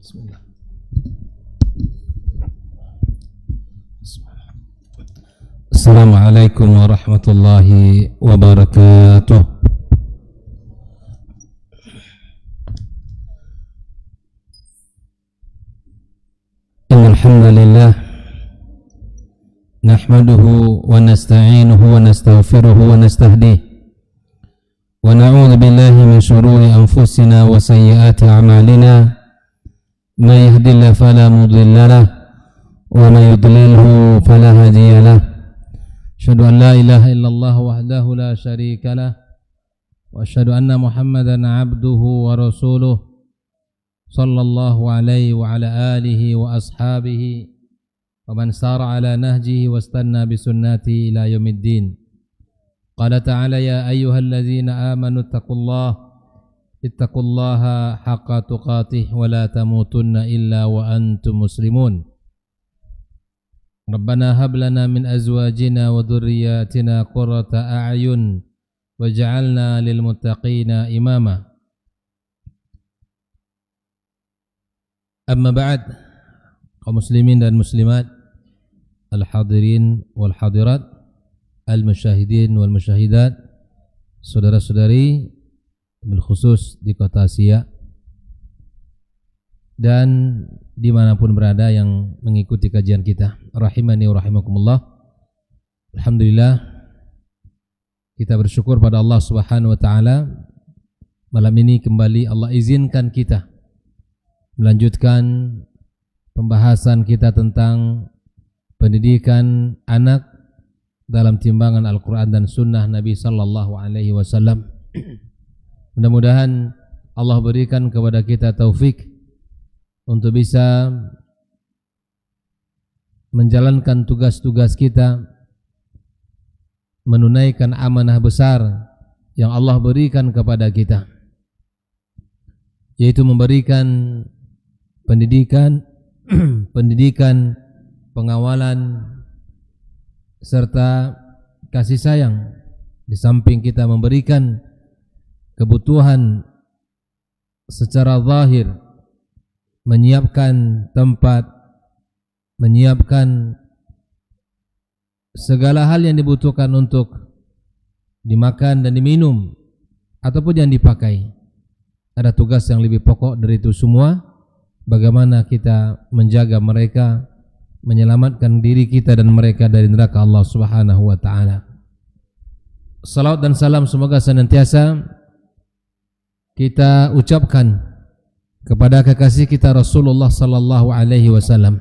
Bismillah. Assalamualaikum warahmatullahi wabarakatuh. Innal hamdalillah nahmaduhu wa nasta'inuhu wa nastaghfiruhu wa nastahdihi wa na'udzu billahi min shururi anfusina wa sayyiati a'malina may yahdihillahu fala mudilla lahu wa may yudlilhu fala hadiya lahu asyhadu an la ilaha illallah wahdahu la syarika lah wa asyhadu anna muhammadan abduhu wa rasuluh sallallahu alaihi wa ala alihi wa ashabihi wa man sara ala nahjihi wa istanna bi sunnati ila yaumiddin. Qala ta'ala ya ayyuhalladzina amanu ittaqullaha haqqa tuqatih wa la tamutunna illa wa antum muslimun. Rabbana hab lana min azwajina wa dhurriyyatina qurrata a'yun waj'alna lil muttaqina imama. Amma ba'd, kaum muslimin dan muslimat, al-hadirin wal hadirat, al-musyahidin wal musyahidat, saudara-saudari bil khusus di kota Siak dan dimanapun berada yang mengikuti kajian kita, rahimani wa rahimakumullah. Alhamdulillah, kita bersyukur pada Allah Subhanahu wa taala, malam ini kembali Allah izinkan kita melanjutkan pembahasan kita tentang pendidikan anak dalam timbangan Al-Quran dan Sunnah Nabi Sallallahu Alaihi Wasallam. Mudah-mudahan Allah berikan kepada kita taufik untuk bisa menjalankan tugas-tugas kita, menunaikan amanah besar yang Allah berikan kepada kita, yaitu memberikan pendidikan, pengawalan serta kasih sayang. Di samping kita memberikan kebutuhan secara zahir, menyiapkan tempat, menyiapkan segala hal yang dibutuhkan untuk dimakan dan diminum ataupun yang dipakai. Ada tugas yang lebih pokok dari itu semua, bagaimana kita menjaga mereka, menyelamatkan diri kita dan mereka dari neraka Allah Subhanahu wa taala. Salawat dan salam semoga senantiasa kita ucapkan kepada kekasih kita Rasulullah sallallahu alaihi wasallam.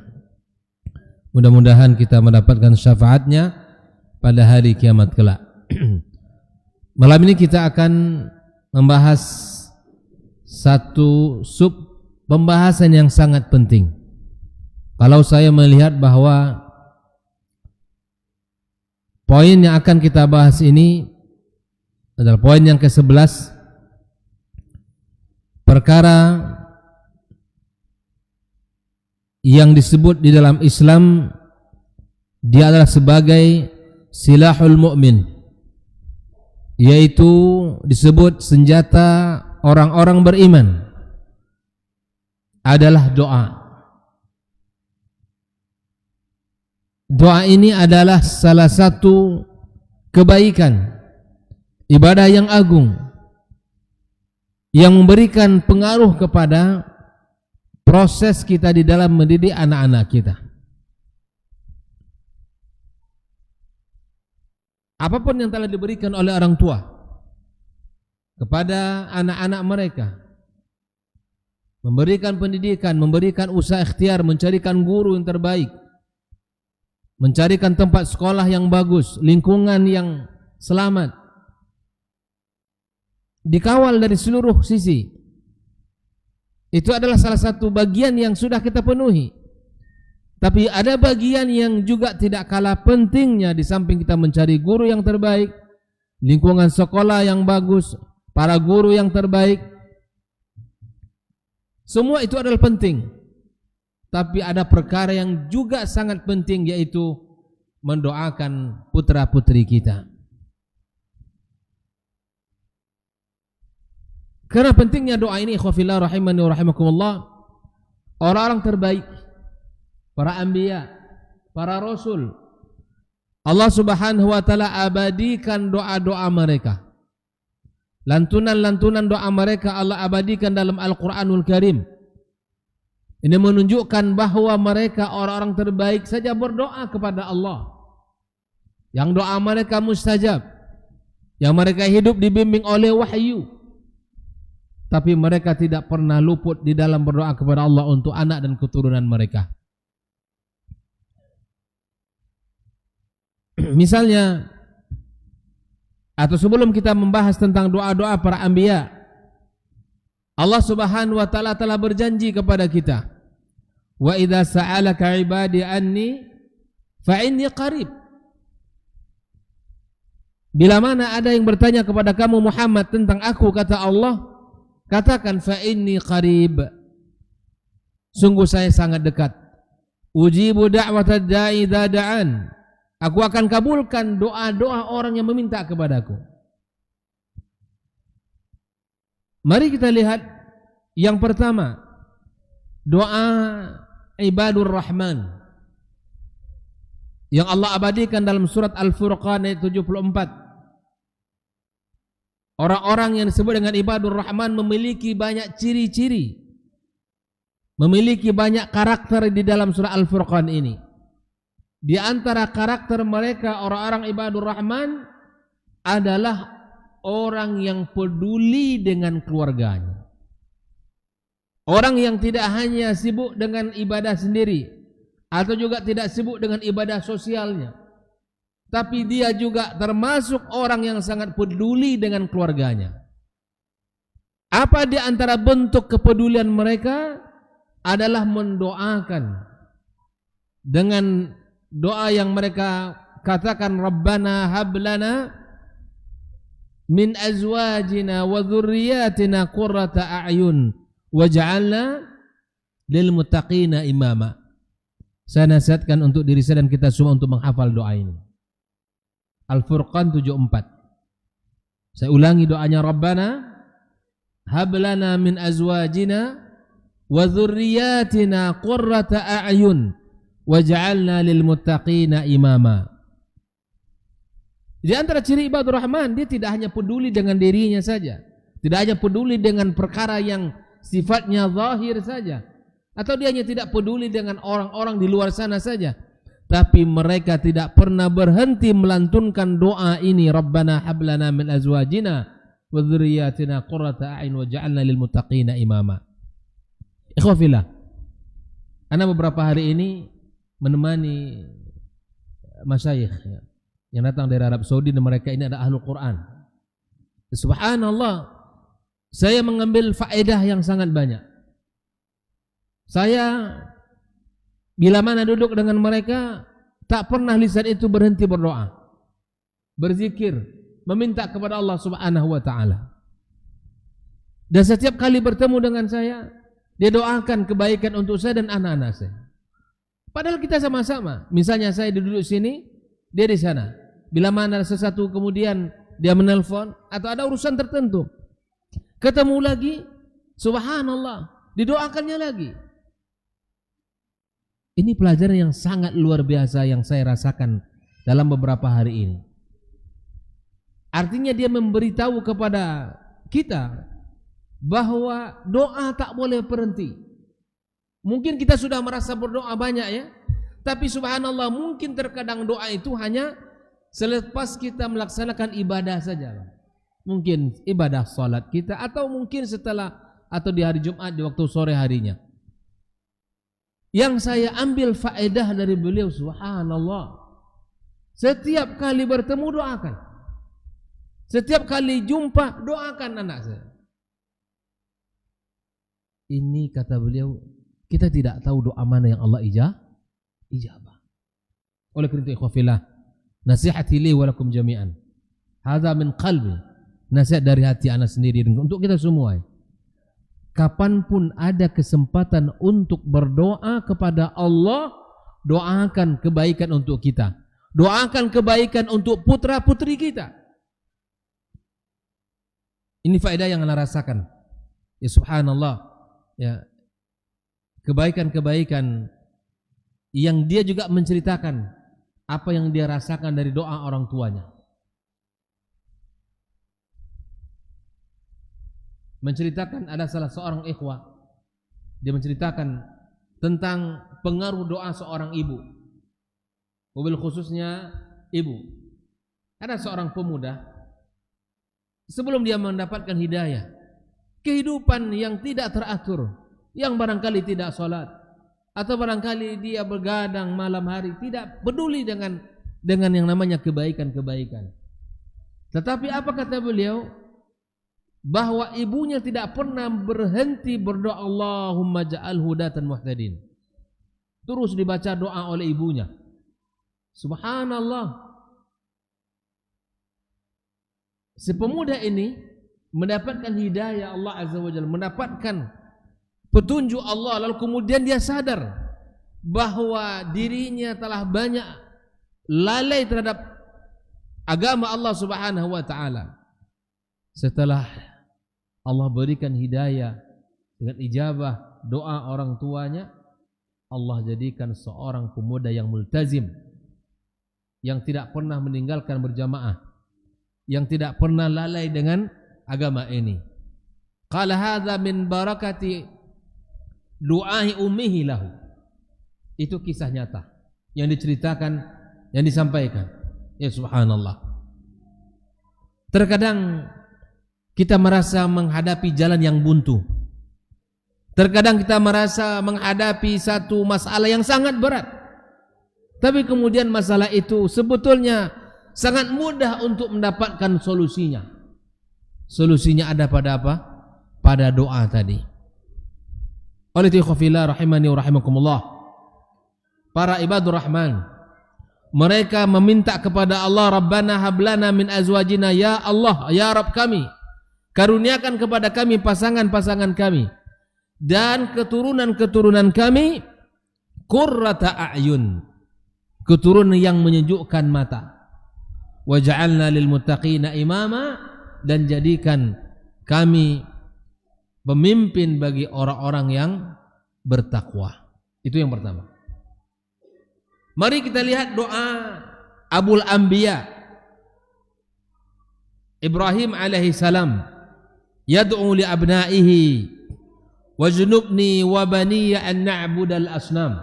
Mudah-mudahan kita mendapatkan syafaatnya pada hari kiamat kelak. Malam ini kita akan membahas satu sub pembahasan yang sangat penting. Kalau saya melihat bahwa poin yang akan kita bahas ini adalah poin yang ke-11, perkara yang disebut di dalam Islam dia adalah sebagai silahul mu'min, yaitu disebut senjata orang-orang beriman, adalah doa. Doa ini adalah salah satu kebaikan, ibadah yang agung, yang memberikan pengaruh kepada proses kita di dalam mendidik anak-anak kita. Apapun yang telah diberikan oleh orang tua kepada anak-anak mereka, memberikan pendidikan, memberikan usaha ikhtiar, mencarikan guru yang terbaik, mencarikan tempat sekolah yang bagus, lingkungan yang selamat, dikawal dari seluruh sisi. Itu adalah salah satu bagian yang sudah kita penuhi. Tapi ada bagian yang juga tidak kalah pentingnya. Di samping kita mencari guru yang terbaik, lingkungan sekolah yang bagus, para guru yang terbaik, semua itu adalah penting. Tapi ada perkara yang juga sangat penting, yaitu mendoakan putra-putri kita. Karena pentingnya doa ini, ikhwafillah rahimani wa rahimakumullah, orang-orang terbaik, para anbiya, para rasul. Allah Subhanahu wa taala abadikan doa-doa mereka. Lantunan-lantunan doa mereka Allah abadikan dalam Al-Qur'anul Karim. Ini menunjukkan bahwa mereka orang-orang terbaik saja berdoa kepada Allah. Yang doa mereka mustajab. Yang mereka hidup dibimbing oleh wahyu. Tapi mereka tidak pernah luput di dalam berdoa kepada Allah untuk anak dan keturunan mereka. Misalnya, atau sebelum kita membahas tentang doa-doa para anbiya, Allah Subhanahu wa taala telah berjanji kepada kita, "Wa idza sa'alaka 'ibadi anni fa inni qarib." Bila mana ada yang bertanya kepada kamu Muhammad tentang aku, kata Allah, katakan fa inni qarib. Sungguh saya sangat dekat. Ujibu da'watad da'i idza da'an. Aku akan kabulkan doa-doa orang yang meminta kepadaku. Mari kita lihat yang pertama, doa ibadur rahman yang Allah abadikan dalam surat Al-Furqan ayat 74. Orang-orang yang disebut dengan ibadur rahman memiliki banyak ciri-ciri, memiliki banyak karakter di dalam surah Al-Furqan ini. Di antara karakter mereka orang-orang ibadur rahman adalah orang yang peduli dengan keluarganya. Orang yang tidak hanya sibuk dengan ibadah sendiri atau juga tidak sibuk dengan ibadah sosialnya, tapi dia juga termasuk orang yang sangat peduli dengan keluarganya. Apa di antara bentuk kepedulian mereka adalah mendoakan dengan doa yang mereka katakan, Rabbana hablana min azwajina wa dhurriyyatina qurrata a'yun waj'alna lil muttaqina imama. Saya nasihatkan untuk diri saya dan kita semua untuk menghafal doa ini. Al-Furqan 74. Saya ulangi doanya, Rabbana hablana min azwajina wa dhurriyyatina qurrata a'yun waj'alna lil muttaqina imama. Di antara ciri ibadur rahman, dia tidak hanya peduli dengan dirinya saja, tidak hanya peduli dengan perkara yang sifatnya zahir saja, atau dia hanya tidak peduli dengan orang-orang di luar sana saja, tapi mereka tidak pernah berhenti melantunkan doa ini, Rabbana hablana min azwajina wa dzurriyyatina qurrata a'yun waj'alna lil muttaqina imama. Ikhwafillah, ana beberapa hari ini menemani masyayikh yang datang dari Arab Saudi, dan mereka ini adalah ahlul Quran. Subhanallah, saya mengambil faedah yang sangat banyak. Saya bila mana duduk dengan mereka, tak pernah lisan itu berhenti berdoa, berzikir, meminta kepada Allah Subhanahu wa taala. Dan setiap kali bertemu dengan saya, dia doakan kebaikan untuk saya dan anak-anak saya. Padahal kita sama-sama. Misalnya saya duduk sini, dia di sana. Bila mana sesuatu kemudian dia menelpon atau ada urusan tertentu, ketemu lagi, subhanallah, didoakannya lagi. Ini pelajaran yang sangat luar biasa yang saya rasakan dalam beberapa hari ini. Artinya dia memberitahu kepada kita bahwa doa tak boleh berhenti. Mungkin kita sudah merasa berdoa banyak ya, tapi subhanallah mungkin terkadang doa itu hanya selepas kita melaksanakan ibadah saja. Mungkin ibadah salat kita, atau mungkin setelah atau di hari Jumat di waktu sore harinya. Yang saya ambil faedah dari beliau, subhanallah, setiap kali bertemu doakan, setiap kali jumpa doakan anak saya. Ini kata beliau, kita tidak tahu doa mana yang Allah ijabah. Oleh karena itu ikhwafillah, nasihati li wa lakum jami'an, hadza min qalbi, nasihat dari hati anak sendiri untuk kita semua. Kapanpun ada kesempatan untuk berdoa kepada Allah, doakan kebaikan untuk kita, doakan kebaikan untuk putra putri kita. Ini faedah yang anda rasakan ya, subhanallah ya. kebaikan-kebaikan yang dia juga menceritakan apa yang dia rasakan dari doa orang tuanya. Menceritakan ada salah seorang ikhwah, dia menceritakan tentang pengaruh doa seorang ibu, mobil khususnya ibu. Ada seorang pemuda, sebelum dia mendapatkan hidayah, kehidupan yang tidak teratur, yang barangkali tidak sholat, atau barangkali dia bergadang malam hari, tidak peduli dengan yang namanya kebaikan-kebaikan. Tetapi apa kata beliau? Bahwa ibunya tidak pernah berhenti berdoa, Allahumma ja'al hudatan muhtadin. Terus dibaca doa oleh ibunya. Subhanallah. Si pemuda ini mendapatkan hidayah Allah Azza wa Jalla, mendapatkan petunjuk Allah, lalu kemudian dia sadar bahwa dirinya telah banyak lalai terhadap agama Allah Subhanahu wa taala. Setelah Allah berikan hidayah dengan ijabah doa orang tuanya, Allah jadikan seorang pemuda yang multazim, yang tidak pernah meninggalkan berjamaah, yang tidak pernah lalai dengan agama ini. Qala hadza min barakati du'ai ummihi lahu. Itu kisah nyata yang diceritakan, yang disampaikan. Ya subhanallah. Terkadang kita merasa menghadapi jalan yang buntu. Terkadang kita merasa menghadapi satu masalah yang sangat berat. Tapi kemudian masalah itu sebetulnya sangat mudah untuk mendapatkan solusinya. Solusinya ada pada apa? Pada doa tadi. Oleh ikhwafillah rahimani wa rahimakumullah, para ibadur rahman, mereka meminta kepada Allah, Rabbana hablana min azwajina, ya Allah, ya Rabb kami, karuniakan kepada kami pasangan-pasangan kami dan keturunan-keturunan kami qurrata a'yun, keturunan yang menyejukkan mata, waj'alna lil muttaqina imama, dan jadikan kami pemimpin bagi orang-orang yang bertakwa. Itu yang pertama. Mari kita lihat doa Abul Anbiya Ibrahim alaihi salam, yad'u li abnaihi wajnubni wa baniya an na'budal asnam.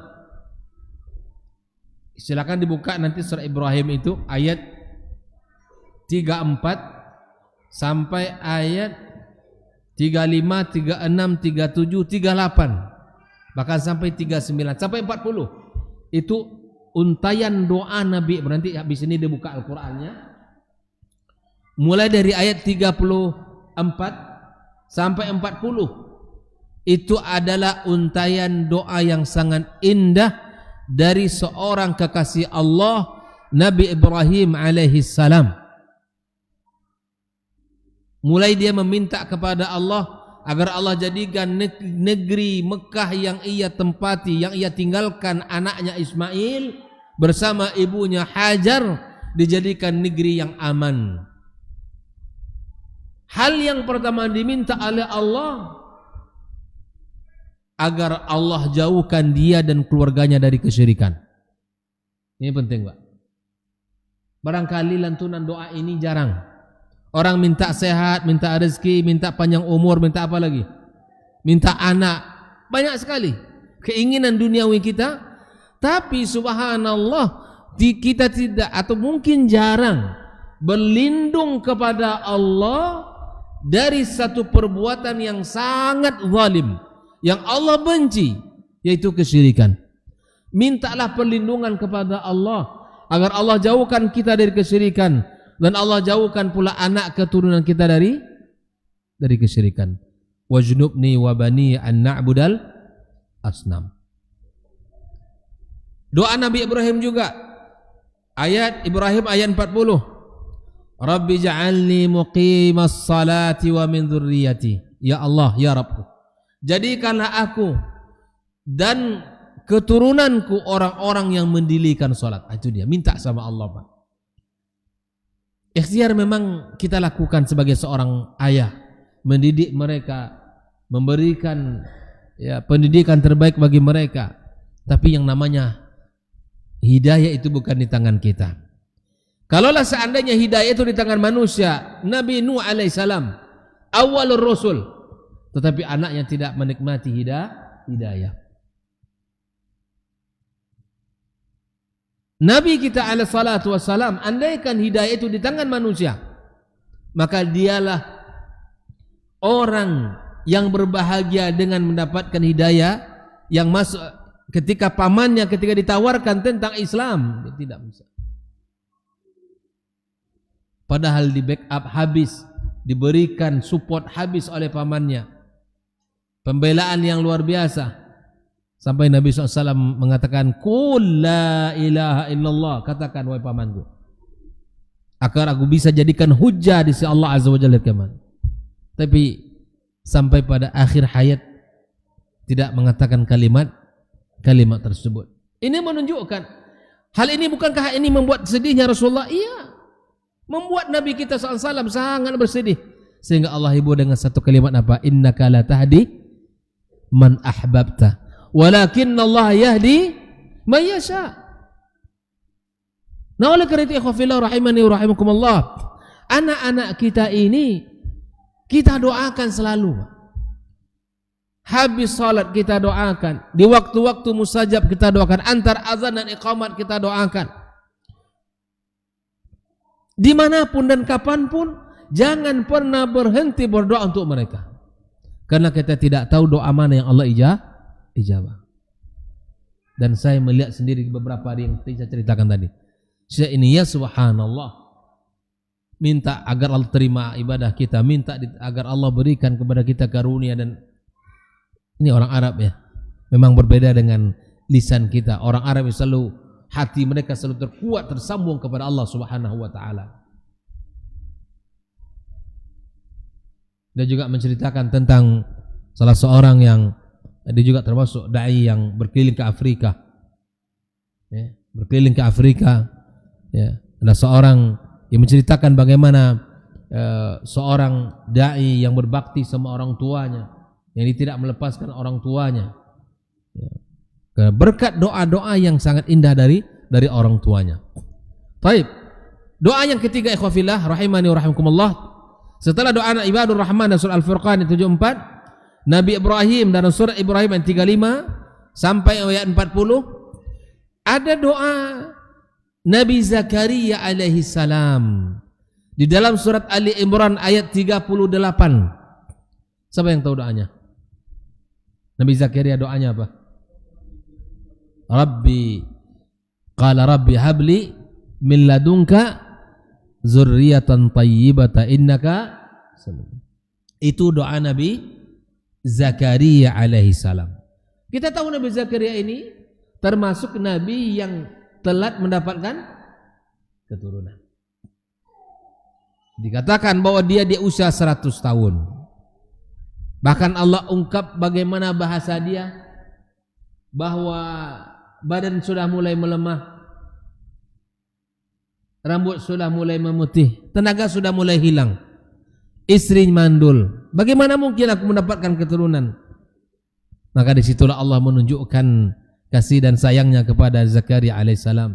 Silakan dibuka nanti surah Ibrahim itu ayat 34 sampai ayat 35, 36, 37, 38, bahkan sampai 39, sampai 40. Itu untayan doa Nabi. Berarti habis ini dibuka Al-Qur'annya. Mulai dari ayat 34 sampai 40. Itu adalah untayan doa yang sangat indah dari seorang kekasih Allah, Nabi Ibrahim alaihi salam. Mulai dia meminta kepada Allah agar Allah jadikan negeri Mekah yang ia tempati, yang ia tinggalkan anaknya Ismail bersama ibunya Hajar, dijadikan negeri yang aman. Hal yang pertama diminta oleh Allah agar Allah jauhkan dia dan keluarganya dari kesyirikan. Ini penting, Pak. Barangkali lantunan doa ini jarang. Orang minta sehat, minta rezeki, minta panjang umur, minta apa lagi? Minta anak. Banyak sekali keinginan duniawi kita. Tapi subhanallah, kita tidak, atau mungkin jarang, berlindung kepada Allah dari satu perbuatan yang sangat zalim, yang Allah benci, yaitu kesyirikan. Mintalah perlindungan kepada Allah agar Allah jauhkan kita dari kesyirikan, dan Allah jauhkan pula anak keturunan kita dari kesyirikan. Wajnubni wa bani an na'budal asnam. Doa Nabi Ibrahim juga, ayat Ibrahim ayat 40. Rabbi ja'alni muqimas salati wa min dzurriyyati. Ya Allah, ya Rabbku, jadikanlah aku dan keturunanku orang-orang yang mendirikan salat. Itu dia, minta sama Allah, Pak. Ikhtiar memang kita lakukan sebagai seorang ayah, mendidik mereka, memberikan ya, pendidikan terbaik bagi mereka. Tapi yang namanya hidayah itu bukan di tangan kita. Kalaulah seandainya hidayah itu di tangan manusia, Nabi Nuh alaihissalam awalur rasul, tetapi anaknya tidak menikmati hidayah. Nabi kita alaihi salatu wassalam, andaikan hidayah itu di tangan manusia, maka dialah orang yang berbahagia dengan mendapatkan hidayah yang masuk ketika pamannya ketika ditawarkan tentang Islam, dia tidak bisa. Padahal di backup habis, diberikan support habis oleh pamannya, pembelaan yang luar biasa. Sampai Nabi SAW mengatakan, Qul la ilaha illallah, katakan wahai pamanku, agar aku bisa jadikan hujah di sisi Allah Azza wa Jalla kiamat. Tapi sampai pada akhir hayat tidak mengatakan kalimat tersebut. Ini menunjukkan hal ini, bukankah ini membuat sedihnya Rasulullah? Iya, membuat Nabi kita SAW sangat bersedih. Sehingga Allah hibur dengan satu kalimat apa? Innaka la tahdi man ahbabta, walakinna Allah yahdi man yasha. Nah, oleh karena itu ikhwafillah rahimani wa rahimakumullah, anak-anak kita ini kita doakan selalu. Habis salat kita doakan, di waktu-waktu mustajab kita doakan, antar azan dan iqamat kita doakan. Dimanapun dan kapanpun, jangan pernah berhenti berdoa untuk mereka. Karena kita tidak tahu doa mana yang Allah ijabah. Dan saya melihat sendiri beberapa hari yang saya ceritakan tadi. Saya ini ya subhanallah, minta agar Allah terima ibadah kita, minta agar Allah berikan kepada kita karunia. Dan ini orang Arab ya, memang berbeda dengan lisan kita. Orang Arab selalu, hati mereka selalu terkuat, tersambung kepada Allah Subhanahu wa taala. Dia juga menceritakan tentang salah seorang yang dia juga termasuk dai yang berkeliling ke Afrika. Ya, berkeliling ke Afrika. Ya, ada seorang yang menceritakan bagaimana seorang dai yang berbakti sama orang tuanya, yang dia tidak melepaskan orang tuanya. Ya, berkat doa-doa yang sangat indah dari orang tuanya. Baik. Doa yang ketiga ikhwafillah rahimani wa rahimakumullah. Setelah doa ibadur rahman dan surah Al-Furqan 74, Nabi Ibrahim dan surah Ibrahim ayat 35 sampai ayat 40, ada doa Nabi Zakaria alaihi salam di dalam surat Ali Imran ayat 38. Siapa yang tahu doanya? Nabi Zakaria doanya apa? Qala Rabbi habli min ladunka zurriyatan tayyibata innaka. Itu doa Nabi Zakaria alaihi salam. Kita tahu Nabi Zakaria ini termasuk nabi yang telat mendapatkan keturunan. Dikatakan bahwa dia di usia 100 tahun. Bahkan Allah ungkap bagaimana bahasa dia, bahwa badan sudah mulai melemah, rambut sudah mulai memutih, tenaga sudah mulai hilang, istri mandul. Bagaimana mungkin aku mendapatkan keturunan? Maka disitulah Allah menunjukkan kasih dan sayangnya kepada Zakaria alaihissalam.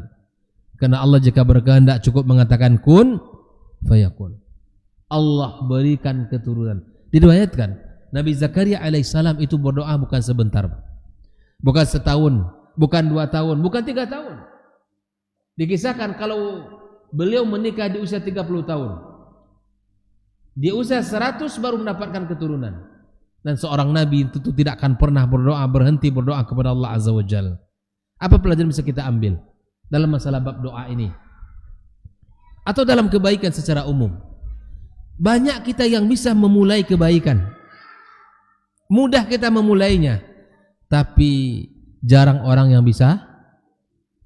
Karena Allah jika berkehendak cukup mengatakan kun fayakun. Allah berikan keturunan. Diriwayatkan Nabi Zakaria alaihissalam itu berdoa bukan sebentar, bukan setahun, bukan 2 tahun, bukan 3 tahun. Dikisahkan kalau beliau menikah di usia 30 tahun, di usia 100 baru mendapatkan keturunan. Dan seorang nabi tentu tidak akan pernah berhenti berdoa kepada Allah Azza wa Jalla. Apa pelajaran bisa kita ambil dalam masalah bab doa ini? Atau dalam kebaikan secara umum? Banyak kita yang bisa memulai kebaikan, mudah kita memulainya, tapi jarang orang yang bisa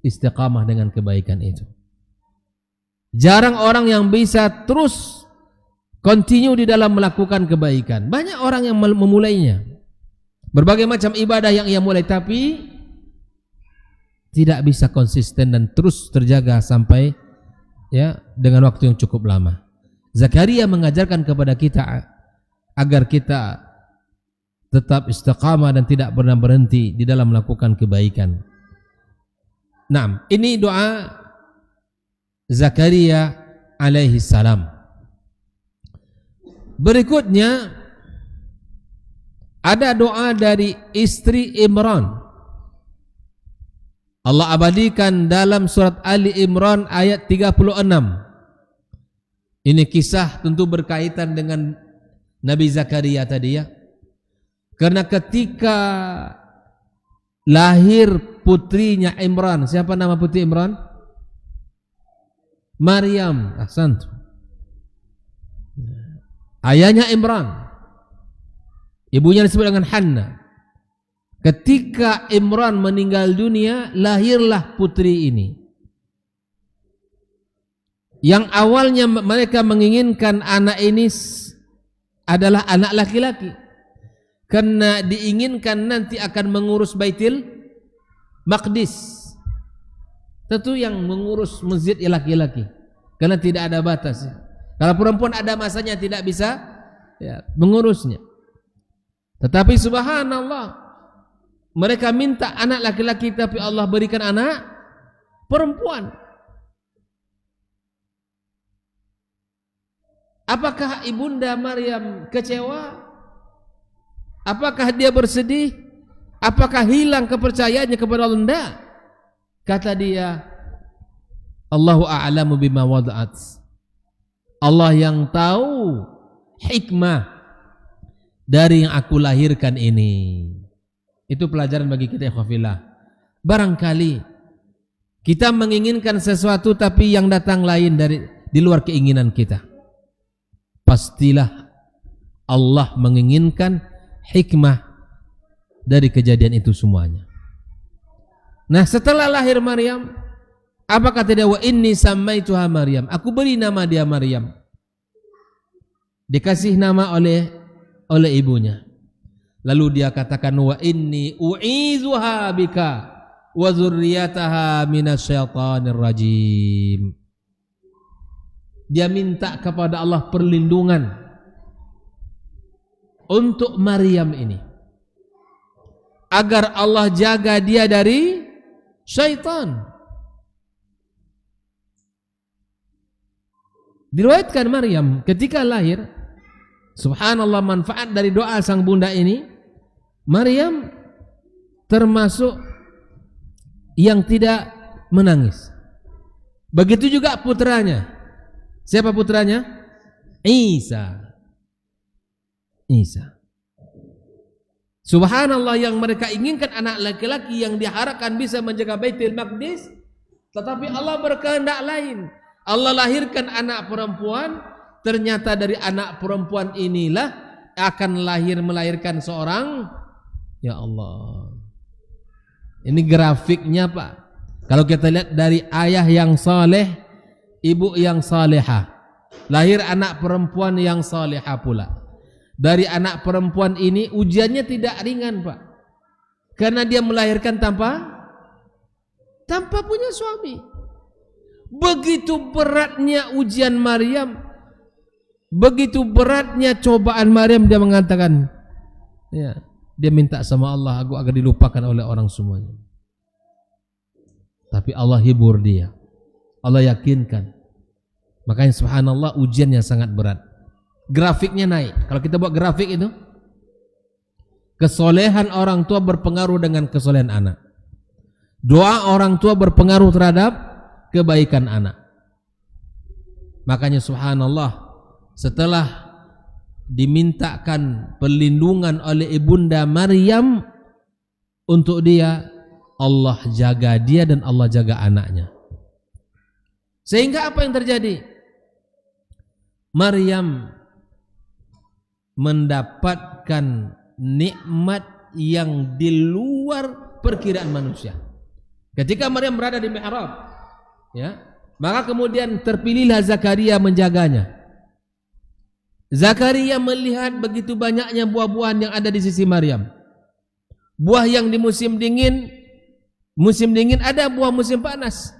istiqamah dengan kebaikan itu. Jarang orang yang bisa terus continue di dalam melakukan kebaikan. Banyak orang yang memulainya, berbagai macam ibadah yang ia mulai, tapi tidak bisa konsisten dan terus terjaga sampai ya dengan waktu yang cukup lama. Zakaria mengajarkan kepada kita agar kita tetap istiqamah dan tidak pernah berhenti di dalam melakukan kebaikan. Nah, ini doa Zakaria alaihi salam. Berikutnya ada doa dari istri Imran. Allah abadikan dalam surat Ali Imran ayat 36. Ini kisah tentu berkaitan dengan Nabi Zakaria tadi ya. Karena ketika lahir putrinya Imran, siapa nama putri Imran? Maryam. Ahsantu. Ayahnya Imran. Ibunya disebut dengan Hanna. Ketika Imran meninggal dunia, lahirlah putri ini. Yang awalnya mereka menginginkan anak ini adalah anak laki-laki. Karena diinginkan nanti akan mengurus Baitul Maqdis. Tentu yang mengurus masjid laki-laki. Karena tidak ada batas. Kalau perempuan ada masanya tidak bisa ya, mengurusnya. Tetapi subhanallah, mereka minta anak laki-laki tapi Allah berikan anak perempuan. Apakah ibunda Maryam kecewa? Apakah dia bersedih? Apakah hilang kepercayaannya kepada Allah? Tidak. Kata dia, Allahu a'lamu bima wada'at. Allah yang tahu hikmah dari yang aku lahirkan ini. Itu pelajaran bagi kita ikhwafillah. Barangkali kita menginginkan sesuatu tapi yang datang lain dari di luar keinginan kita. Pastilah Allah menginginkan hikmah dari kejadian itu semuanya. Nah, setelah lahir Maryam, apa kata dia? Wa inni sammaituha Maryam. Aku beri nama dia Maryam. Dikasih nama oleh ibunya. Lalu dia katakan wa inni u'izuha bika wa dzurriyyataha minasyaitonir rajim. Dia minta kepada Allah perlindungan untuk Maryam ini agar Allah jaga dia dari syaitan. Diriwayatkan Maryam ketika lahir, subhanallah, manfaat dari doa sang bunda ini, Maryam termasuk yang tidak menangis. Begitu juga putranya. Siapa putranya? Isa. Subhanallah, yang mereka inginkan anak laki-laki yang diharapkan bisa menjaga Baitul Maqdis, tetapi Allah berkehendak lain. Allah lahirkan anak perempuan. Ternyata dari anak perempuan inilah akan melahirkan seorang, ya Allah. Ini grafiknya Pak. Kalau kita lihat dari ayah yang saleh, ibu yang salehah, lahir anak perempuan yang salehah pula. Dari anak perempuan ini ujiannya tidak ringan Pak. Karena dia melahirkan tanpa punya suami. Begitu beratnya ujian Maryam, begitu beratnya cobaan Maryam, dia mengatakan, ya, dia minta sama Allah agar dilupakan oleh orang semuanya. Tapi Allah hibur dia, Allah yakinkan. Makanya subhanallah, ujiannya sangat berat. Grafiknya naik. Kalau kita buat grafik itu, kesolehan orang tua berpengaruh dengan kesolehan anak. Doa orang tua berpengaruh terhadap kebaikan anak. Makanya subhanallah, setelah dimintakan perlindungan oleh ibunda Maryam untuk dia, Allah jaga dia dan Allah jaga anaknya. Sehingga apa yang terjadi? Maryam mendapatkan nikmat yang di luar perkiraan manusia. Ketika Maryam berada di mihrab, ya, maka kemudian terpilihlah Zakaria menjaganya. Zakaria melihat begitu banyaknya buah-buahan yang ada di sisi Maryam. Buah yang di musim dingin ada, buah musim panas.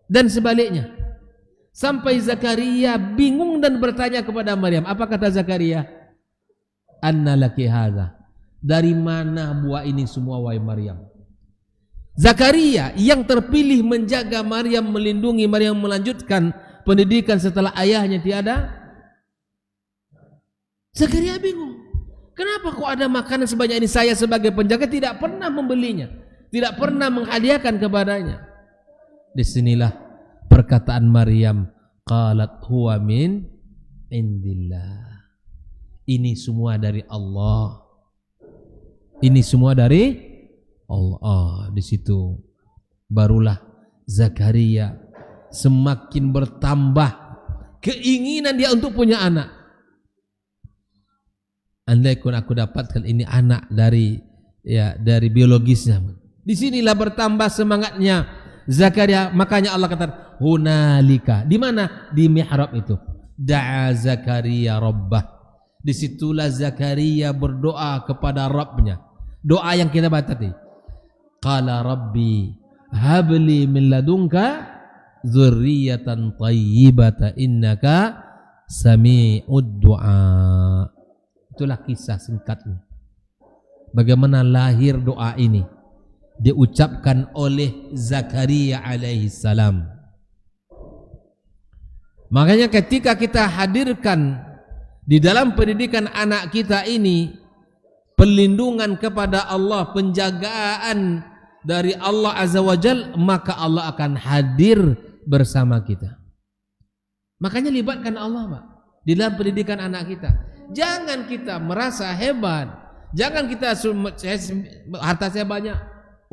Dan sebaliknya. Sampai Zakaria bingung dan bertanya kepada Maryam. Apa kata Zakaria? anna laki hadza, dari mana buah ini semua wahai Maryam? Zakaria yang terpilih menjaga Maryam, melindungi Maryam, melanjutkan pendidikan setelah ayahnya tiada. Zakaria bingung, kenapa kok ada makanan sebanyak ini? Saya sebagai penjaga tidak pernah membelinya, tidak pernah menghadiahkan kepadanya. Disinilah perkataan Maryam, qalat huwa min indillah. Ini semua dari Allah. Ini semua dari Allah. Di situ barulah Zakaria semakin bertambah keinginan dia untuk punya anak. Andaikan aku dapatkan ini anak dari biologisnya. Disinilah bertambah semangatnya Zakaria. Makanya Allah kata hunalika. Di mana? Di mihrab itu. Da'a Zakaria rabbah. Disitulah Zakaria berdoa kepada Rabbnya. Doa yang kita baca tadi. Qala rabbi habli min ladunka dzurriyyatan thayyibatan innaka sami'ud du'a. Itulah kisah singkatnya. Bagaimana lahir doa ini diucapkan oleh Zakaria alaihi salam. Makanya ketika kita hadirkan di dalam pendidikan anak kita ini perlindungan kepada Allah, penjagaan dari Allah Azza wa Jal, maka Allah akan hadir bersama kita. Makanya libatkan Allah, Pak, di dalam pendidikan anak kita. Jangan kita merasa hebat. Jangan kita harta saya banyak,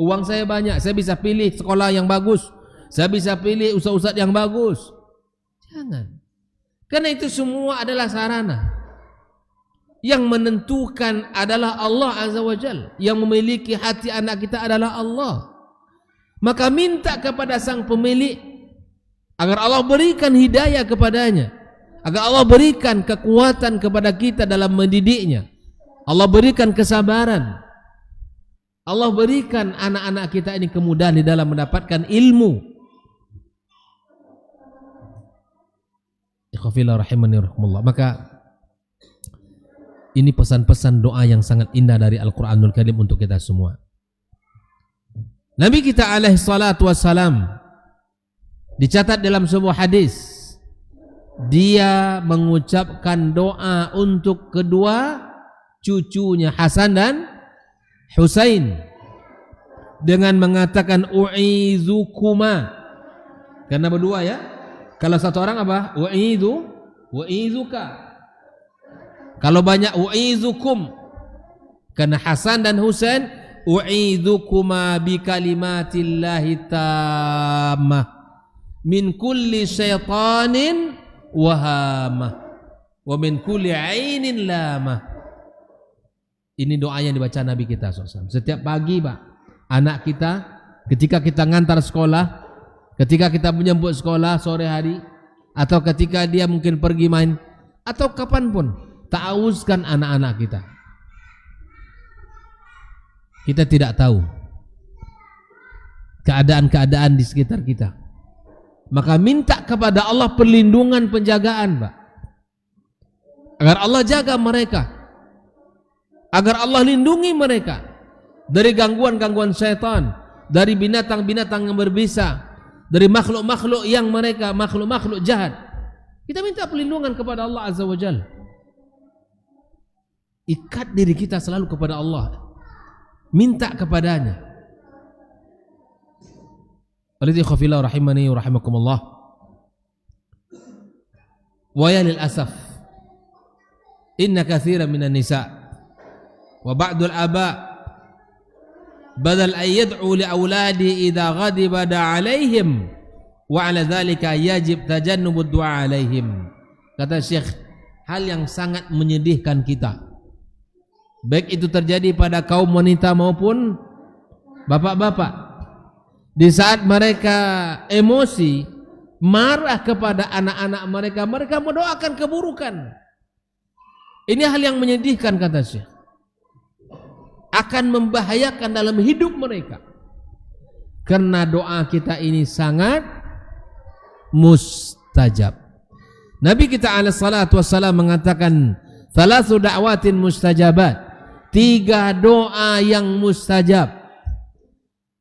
uang saya banyak, saya bisa pilih sekolah yang bagus, saya bisa pilih ustaz-ustaz yang bagus. Jangan. Karena itu semua adalah sarana. Yang menentukan adalah Allah Azza wa Jal. Yang memiliki hati anak kita adalah Allah. Maka minta kepada sang pemilik agar Allah berikan hidayah kepadanya, agar Allah berikan kekuatan kepada kita dalam mendidiknya. Allah berikan kesabaran. Allah berikan anak-anak kita ini kemudahan di dalam mendapatkan ilmu. Ikhwafillah rahimani rahimullah. Maka ini pesan-pesan doa yang sangat indah dari Al-Quranul Karim untuk kita semua. Nabi kita alaihi salatu wassalam dicatat dalam sebuah hadis, dia mengucapkan doa untuk kedua cucunya Hasan dan Husain dengan mengatakan u'izukuma. Karena berdua ya. Kalau satu orang apa? U'izuka. Kalau banyak u'izukum. Karena Hasan dan Husain, u'izukuma bi kalimatillahi tammah min kulli syaitanin wahamah wa min kulli ainin lamah. Ini doa yang dibaca Nabi kita SAW. Setiap pagi, Pak, anak kita ketika kita ngantar sekolah, ketika kita menyambut sekolah sore hari, atau ketika dia mungkin pergi main, atau kapanpun, ta'awuzkan anak-anak kita. Kita tidak tahu keadaan-keadaan di sekitar kita. Maka minta kepada Allah perlindungan, penjagaan, Pak, agar Allah jaga mereka, agar Allah lindungi mereka dari gangguan-gangguan syaitan, dari binatang-binatang yang berbisa, dari makhluk-makhluk yang mereka makhluk-makhluk jahat. Kita minta perlindungan kepada Allah Azza wa Jalla. Ikat diri kita selalu kepada Allah, minta kepadanya. Walidhi khafillah rahimani wa rahimakumullah. Wa ya lil asaf, inna katsiran minan nisa wa ba'dul aba badal an yad'u li auladi idza ghadiba da alaihim wa ala dhalika yajib tajannubud du'a alaihim. Kata Syekh, hal yang sangat menyedihkan kita, baik itu terjadi pada kaum wanita maupun bapak-bapak, di saat mereka emosi marah kepada anak-anak mereka, mereka mendoakan keburukan. Ini hal yang menyedihkan, kata Syekh, akan membahayakan dalam hidup mereka, karena doa kita ini sangat mustajab. Nabi kita alaihi salatu wassalam mengatakan, Thalathu da'watin mustajabat. 3 doa yang mustajab.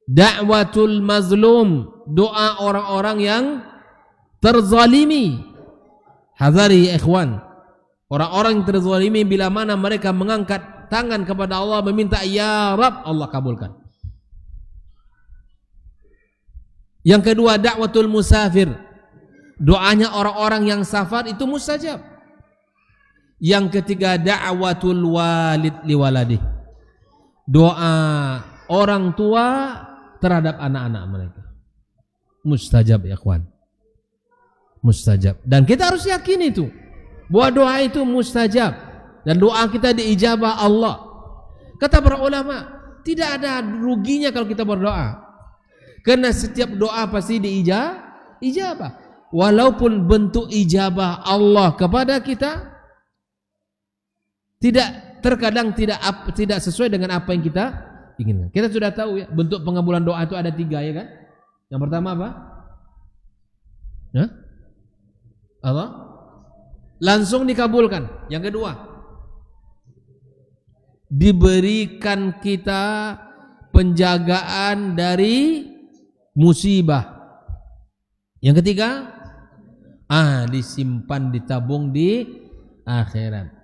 Da'watul mazlum, doa orang-orang yang terzalimi. Hadari ya ikhwan. Orang-orang yang terzalimi bila mana mereka mengangkat tangan kepada Allah meminta ya Rabb, Allah kabulkan. Yang kedua da'watul musafir. Doanya orang-orang yang safar itu mustajab. Yang ketiga da'watul walid liwaladih. Doa orang tua terhadap anak-anak mereka. Mustajab ya kawan. Mustajab. Dan kita harus yakin itu bahwa doa itu mustajab dan doa kita diijabah Allah. Kata para ulama, tidak ada ruginya kalau kita berdoa. Karena setiap doa pasti diijabah. Walaupun bentuk ijabah Allah kepada kita terkadang tidak sesuai dengan apa yang kita inginkan. Kita sudah tahu ya, bentuk pengabulan doa itu ada 3 ya kan? Yang pertama apa? Apa? Langsung dikabulkan. Yang kedua, diberikan kita penjagaan dari musibah. Yang ketiga, disimpan, ditabung di akhirat.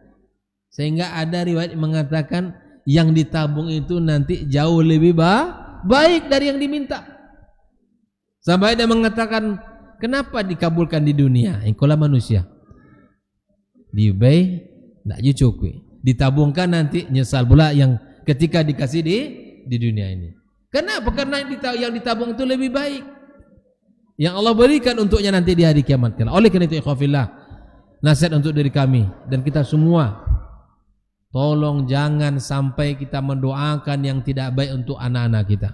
Sehingga ada riwayat mengatakan yang ditabung itu nanti jauh lebih baik dari yang diminta. Sampai dia mengatakan, kenapa dikabulkan di dunia? Ikolah manusia. Diubay, tidak cukup. Ditabungkan nanti nyesal pula yang ketika dikasih di dunia ini. Kenapa? Karena yang ditabung itu lebih baik. Yang Allah berikan untuknya nanti di hari kiamat. Oleh karena itu ikhwafillah, nasihat untuk diri kami dan kita semua, tolong jangan sampai kita mendoakan yang tidak baik untuk anak-anak kita.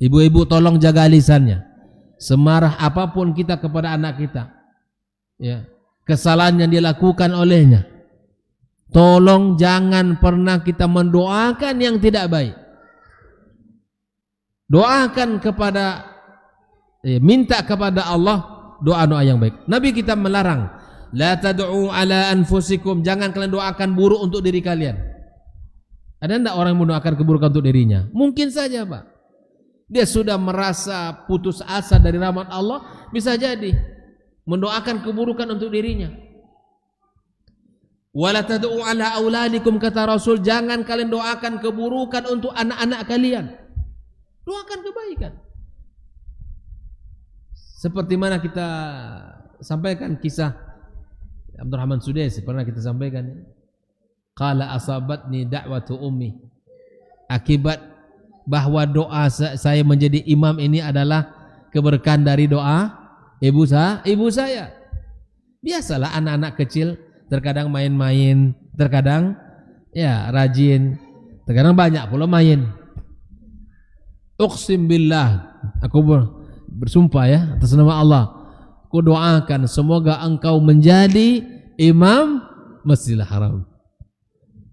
Ibu-ibu tolong jaga lisannya. Semarah apapun kita kepada anak kita, ya, kesalahan yang dilakukan olehnya, tolong jangan pernah kita mendoakan yang tidak baik. Doakan kepada minta kepada Allah doa-doa yang baik. Nabi kita melarang, la tad'u ala anfusikum, jangan kalian doakan buruk untuk diri kalian. Ada enggak orang yang mendoakan keburukan untuk dirinya? Mungkin saja, Pak. Dia sudah merasa putus asa dari rahmat Allah, bisa jadi mendoakan keburukan untuk dirinya. Wala tad'u ala auladikum, kata Rasul, jangan kalian doakan keburukan untuk anak-anak kalian. Doakan kebaikan. Seperti mana kita sampaikan kisah Abdurrahman Sudais, pernah kita sampaikan. Qala asabatni da'watu ummi. Akibat bahwa doa saya menjadi imam ini adalah keberkahan dari doa ibu saya. Biasalah anak-anak kecil terkadang main-main, terkadang ya rajin, terkadang banyak pula main. Uqsim billah, aku bersumpah ya atas nama Allah, aku doakan semoga engkau menjadi imam Masjidil Haram.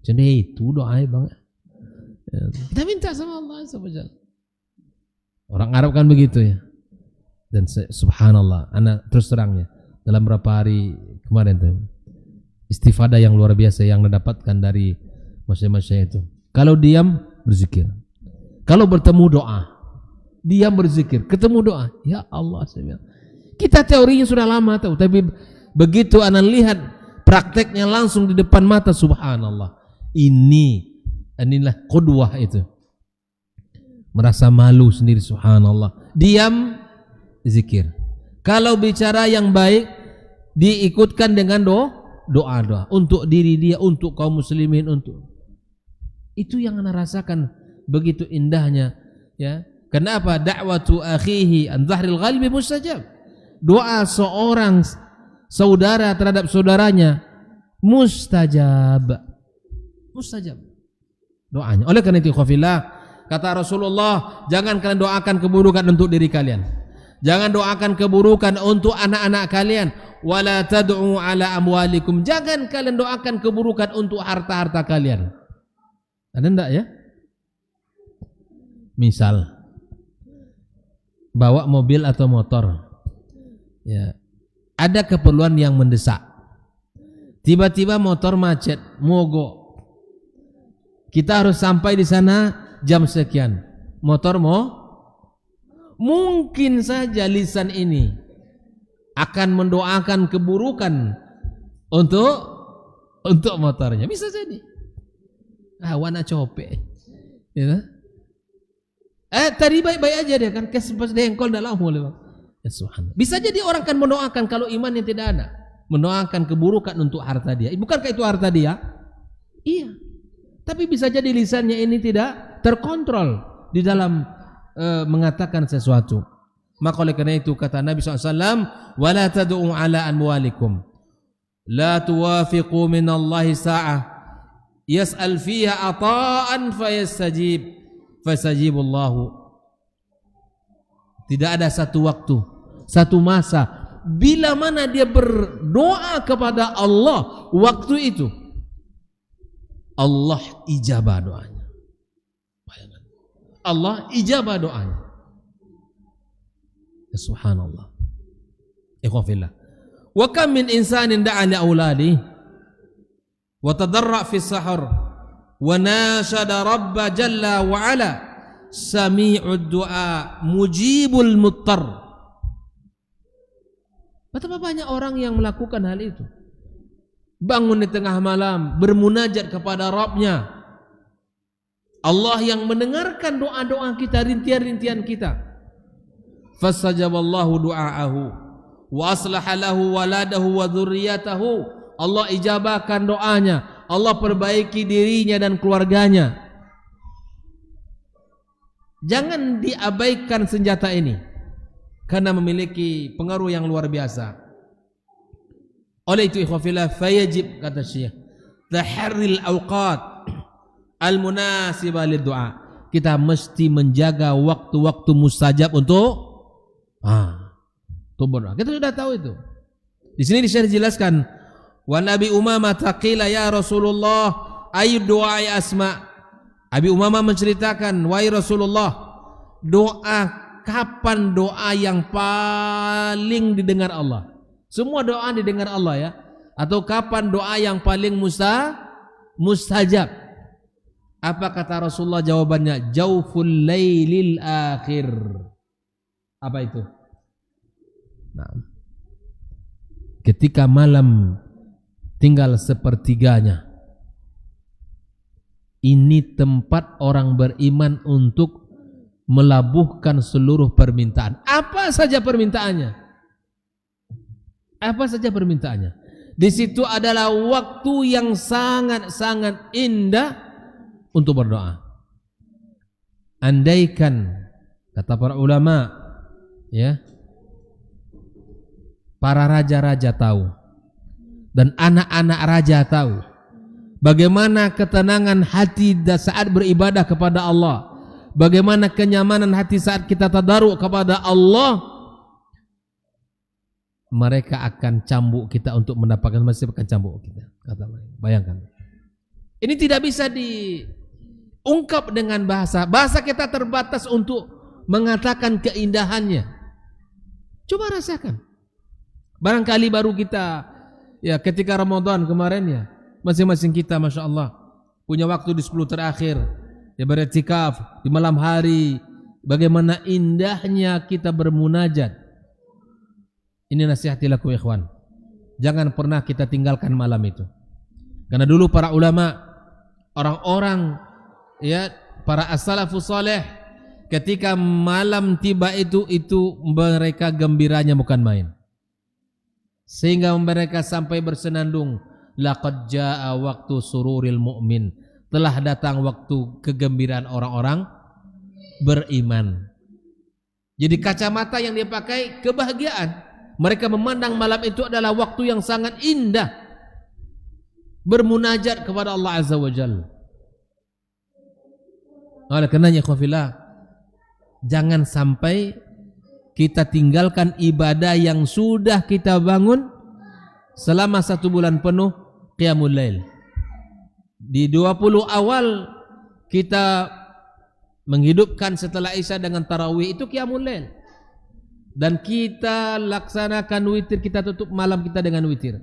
Jadi itu doanya banget. Kita minta sama Allah SWT. Orang Arab kan begitu ya. Dan subhanallah, anak terus terangnya dalam beberapa hari kemarin tuh istifadah yang luar biasa yang mendapatkan dari masyarakat itu. Kalau diam berzikir, kalau bertemu doa, diam berzikir, ketemu doa, ya Allah SWT. Kita teorinya sudah lama tahu, tapi begitu anak lihat prakteknya langsung di depan mata, subhanallah. Inilah qudwah itu. Merasa malu sendiri, subhanallah. Diam, zikir. Kalau bicara yang baik, diikutkan dengan doa untuk diri dia, untuk kaum muslimin, untuk itu yang anda rasakan begitu indahnya, ya. Kenapa? Da'watu akhihi an dhahril ghalbi mustajab. Doa seorang saudara terhadap saudaranya mustajab. Mustajab doanya. Oleh karena itu khafillah, kata Rasulullah, jangan kalian doakan keburukan untuk diri kalian. Jangan doakan keburukan untuk anak-anak kalian. Wala tad'u ala amwalikum, jangan kalian doakan keburukan untuk harta-harta kalian. Ada enggak ya? Misal bawa mobil atau motor, ya, ada keperluan yang mendesak, Tiba-tiba motor macet, mogok. Kita harus sampai di sana jam sekian. Motor mungkin saja lisan ini akan mendoakan keburukan untuk motornya. Bisa jadi. Wana copek. Ya. Tadi baik-baik aja dia kan, pas dengkol dalam mulai. Ya subhanallah. Bisa jadi orang kan mendoakan kalau imannya tidak ada, mendoakan keburukan untuk harta dia. Bukankah itu harta dia? Iya. Tapi bisa jadi lisannya ini tidak terkontrol di dalam mengatakan sesuatu. Maka oleh karena itu kata Nabi SAW, wala tad'u ala amwalikum, la tuwafiqu min Allah sa'ah yas'al fiha ata'an fastajibullahu. Tidak ada satu waktu, satu masa bila mana dia berdoa kepada Allah, waktu itu Allah ijabah doanya. Allah ijabah doanya. Ya subhanallah. Ikhwafillah. Wa kam min insanin da'a li auladi wa tadarra fi sahur wa nashada rabba jalla wa ala sami'ud du'a mujibul muttar. Betapa banyak orang yang melakukan hal itu. Bangun di tengah malam bermunajat kepada Rabbnya. Allah yang mendengarkan doa-doa kita, rintian-rintian kita. Fastajaballahu du'aahu wa aslaha lahu waladahu wa dzurriyyatahu. Allah ijabahkan doanya, Allah perbaiki dirinya dan keluarganya. Jangan diabaikan senjata ini karena memiliki pengaruh yang luar biasa. Oleh itu ikhwafillah, fayajib kata Syekh taharril awqat al-munasibah lid-du'a. Kita mesti menjaga waktu-waktu mustajab untuk berdoa. Kita sudah tahu itu. Di sini dijelaskan, wa Nabi Umamah taqila ya Rasulullah ayu doa ya asma. Abi Umamah menceritakan, wahai Rasulullah, kapan doa yang paling didengar Allah? Semua doa didengar Allah ya. Atau kapan doa yang paling mustajab? Apa kata Rasulullah jawabannya? Jauful lailil akhir. Apa itu? Nah, ketika malam tinggal sepertiganya. Ini tempat orang beriman untuk melabuhkan seluruh permintaan. Apa saja permintaannya? Apa saja permintaannya? Di situ adalah waktu yang sangat-sangat indah untuk berdoa. Andaikan kata para ulama, ya, para raja-raja tahu dan anak-anak raja tahu bagaimana ketenangan hati saat beribadah kepada Allah, bagaimana kenyamanan hati saat kita tadaruk kepada Allah, mereka akan cambuk kita untuk mendapatkan, masih akan cambuk kita. Kata mereka. Bayangkan. Ini tidak bisa diungkap dengan bahasa. Bahasa kita terbatas untuk mengatakan keindahannya. Coba rasakan. Barangkali baru kita, ya ketika Ramadan kemarin ya, masing-masing kita Masya Allah punya waktu di 10 terakhir ya beriktikaf di malam hari. Bagaimana indahnya kita bermunajat. Ini nasihatilakum ikhwan, jangan pernah kita tinggalkan malam itu. Karena dulu para ulama, orang-orang ya, para as-salafus saleh, ketika malam tiba itu mereka gembiranya bukan main. Sehingga mereka sampai bersenandung, laqad jaa waktu sururil mu'min, telah datang waktu kegembiraan orang-orang beriman. Jadi kacamata yang dia pakai kebahagiaan. Mereka memandang malam itu adalah waktu yang sangat indah bermunajat kepada Allah Azza wa Jalla. Oleh karenanya ikhwafillah, jangan sampai kita tinggalkan ibadah yang sudah kita bangun selama 1 bulan penuh, qiyamul lail. Di 20 awal kita menghidupkan setelah Isya dengan tarawih, itu qiyamul lail. Dan kita laksanakan witir, kita tutup malam kita dengan witir.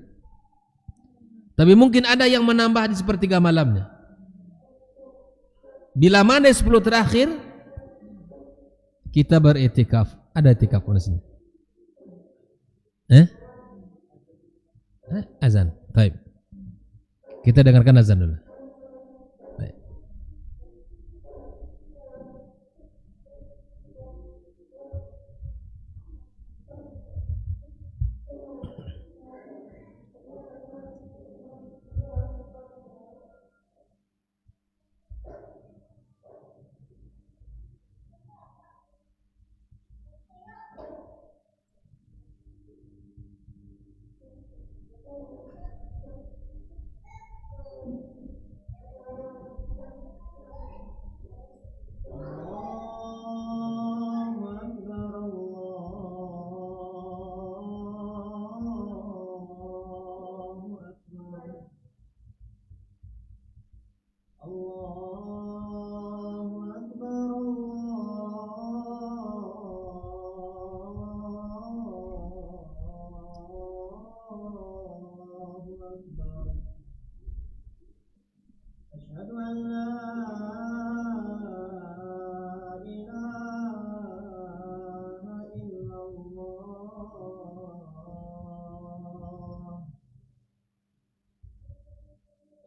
Tapi mungkin ada yang menambah di sepertiga malamnya. Bila mana 10 terakhir kita beriktikaf. Ada iktikaf di sini. Azan. Baik. Kita dengarkan azan dulu. Baik.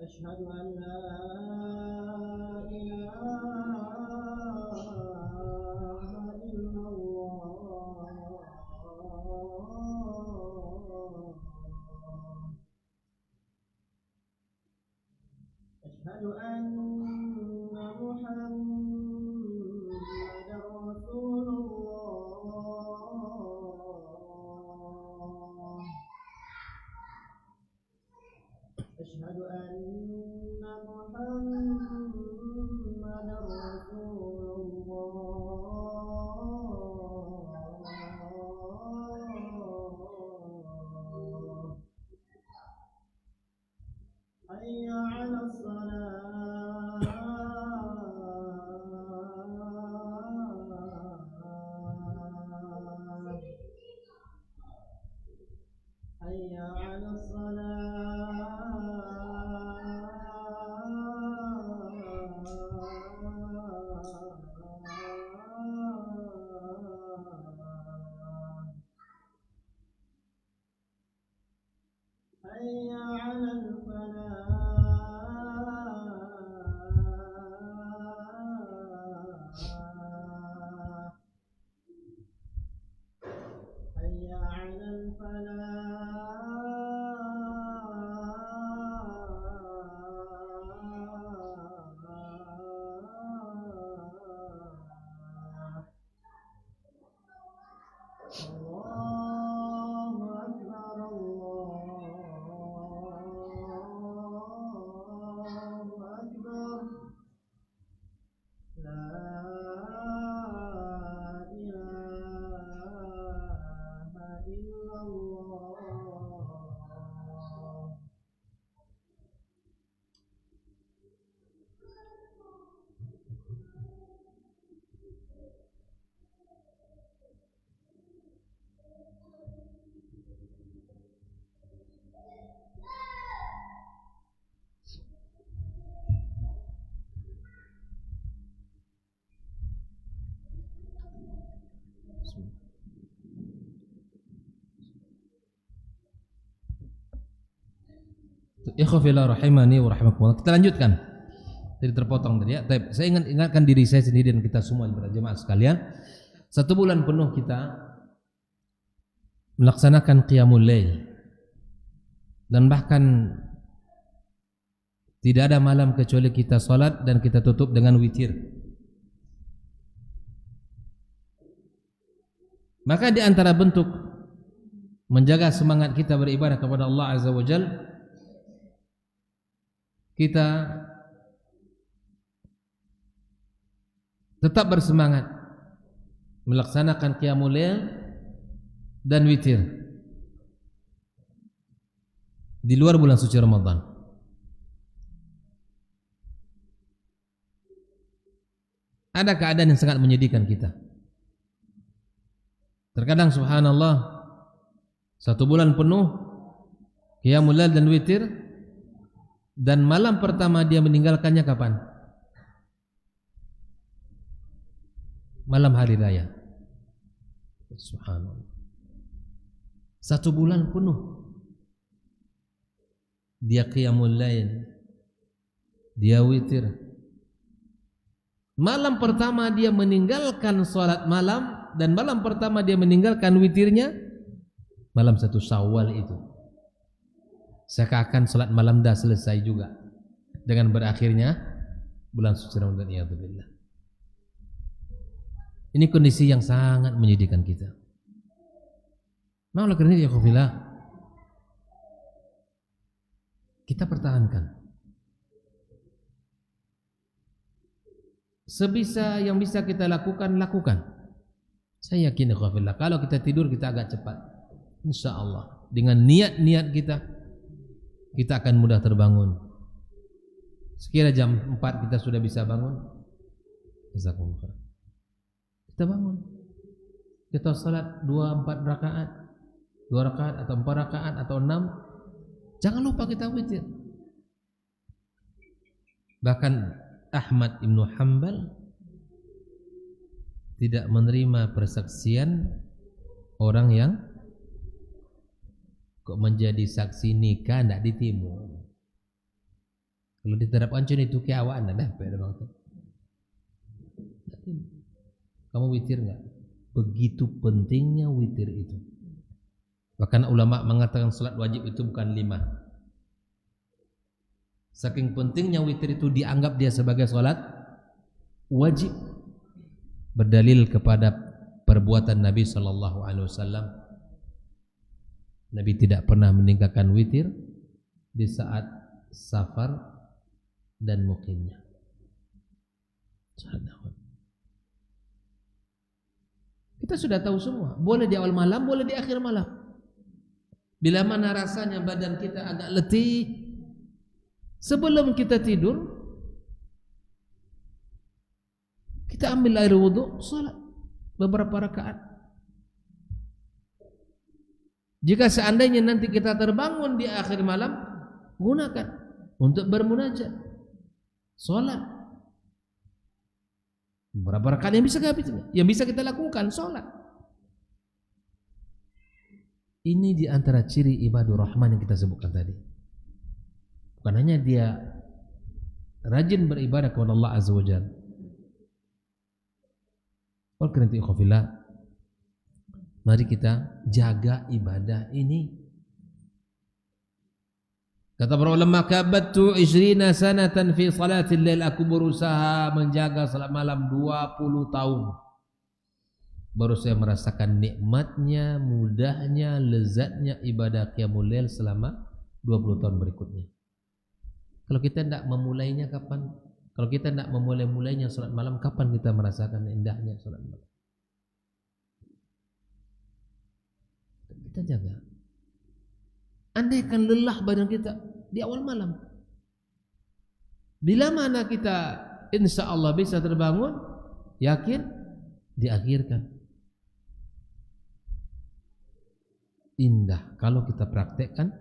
أشهد أن لا إله إلا الله أشهد أن محمدا رسول الله أشهد أن محمدا رسول الله حي على الصلاة حي على حي على الفلاح حي على الفلاح الله أكبر الله أكبر لا إله إلا الله Ikhwafillah rahimani wa rahimakumullah. Kita lanjutkan. Jadi terpotong tadi ya. Saya ingatkan diri saya sendiri dan kita semua berjamaah sekalian. 1 bulan penuh kita melaksanakan qiyamul lail. Dan bahkan tidak ada malam kecuali kita salat dan kita tutup dengan witir. Maka di antara bentuk menjaga semangat kita beribadah kepada Allah Azza wa Jalla, kita tetap bersemangat melaksanakan qiyamul lail dan witir di luar bulan suci Ramadan. Ada keadaan yang sangat menyedihkan kita. Terkadang subhanallah 1 bulan penuh qiyamul lail dan witir Dan malam pertama dia meninggalkannya kapan? Malam hari raya. Subhanallah. 1 bulan penuh dia qiyamul lail, dia witir. Malam pertama dia meninggalkan salat malam, dan malam pertama dia meninggalkan witirnya malam 1 Syawal itu. Seakan salat malam dah selesai juga dengan berakhirnya bulan suci Ramadan. Ya billah. Ini kondisi yang sangat menyedihkan kita. Nah, oleh kerana itu ya khufillah, kita pertahankan sebisa yang bisa kita lakukan. Saya yakin ya khufillah, kalau kita tidur kita agak cepat, insyaallah dengan niat-niat kita akan mudah terbangun. Sekira jam 4 kita sudah bisa bangun, jazakumullah khair. Kita bangun, kita salat 2-4 rakaat, 2 rakaat atau 4 rakaat atau 6. Jangan lupa kita witir. Bahkan Ahmad Ibn Hanbal tidak menerima persaksian orang yang kok menjadi saksi nikah tidak ditimu. Kalau diterapkan cuma itu keawaan dah pada waktu. Kamu witir enggak? Begitu pentingnya witir itu. Bahkan ulama mengatakan salat wajib itu bukan 5. Saking pentingnya witir itu dianggap dia sebagai salat wajib. Berdalil kepada perbuatan Nabi SAW. Nabi tidak pernah meninggalkan witir di saat safar dan muqimnya. Kita sudah tahu semua, boleh di awal malam, boleh di akhir malam. Bila mana rasanya badan kita agak letih, sebelum kita tidur, kita ambil air wudhu, salat beberapa rakaat. Jika seandainya nanti kita terbangun di akhir malam, gunakan untuk bermunajat, salat. Berapa rakaat yang bisa kita lakukan, salat. Ini di antara ciri ibadur rahman yang kita sebutkan tadi. Bukan hanya dia rajin beribadah kepada Allah Azza wa Jalla. Oleh karena itu ikhwafillah, mari kita jaga ibadah ini. Kata para ulama, kabattu 20 sanatan fi salatil lail, aku berusaha menjaga salat malam 20 tahun. Baru saya merasakan nikmatnya, mudahnya, lezatnya ibadah qiyamul lail selama 20 tahun berikutnya. Kalau kita tidak memulainya kapan? Kalau kita tidak memulainya salat malam, kapan kita merasakan indahnya salat malam? Kita jaga. Andaikan lelah badan kita di awal malam, bila mana kita insya Allah bisa terbangun, yakin diakhirkan. Indah kalau kita praktekkan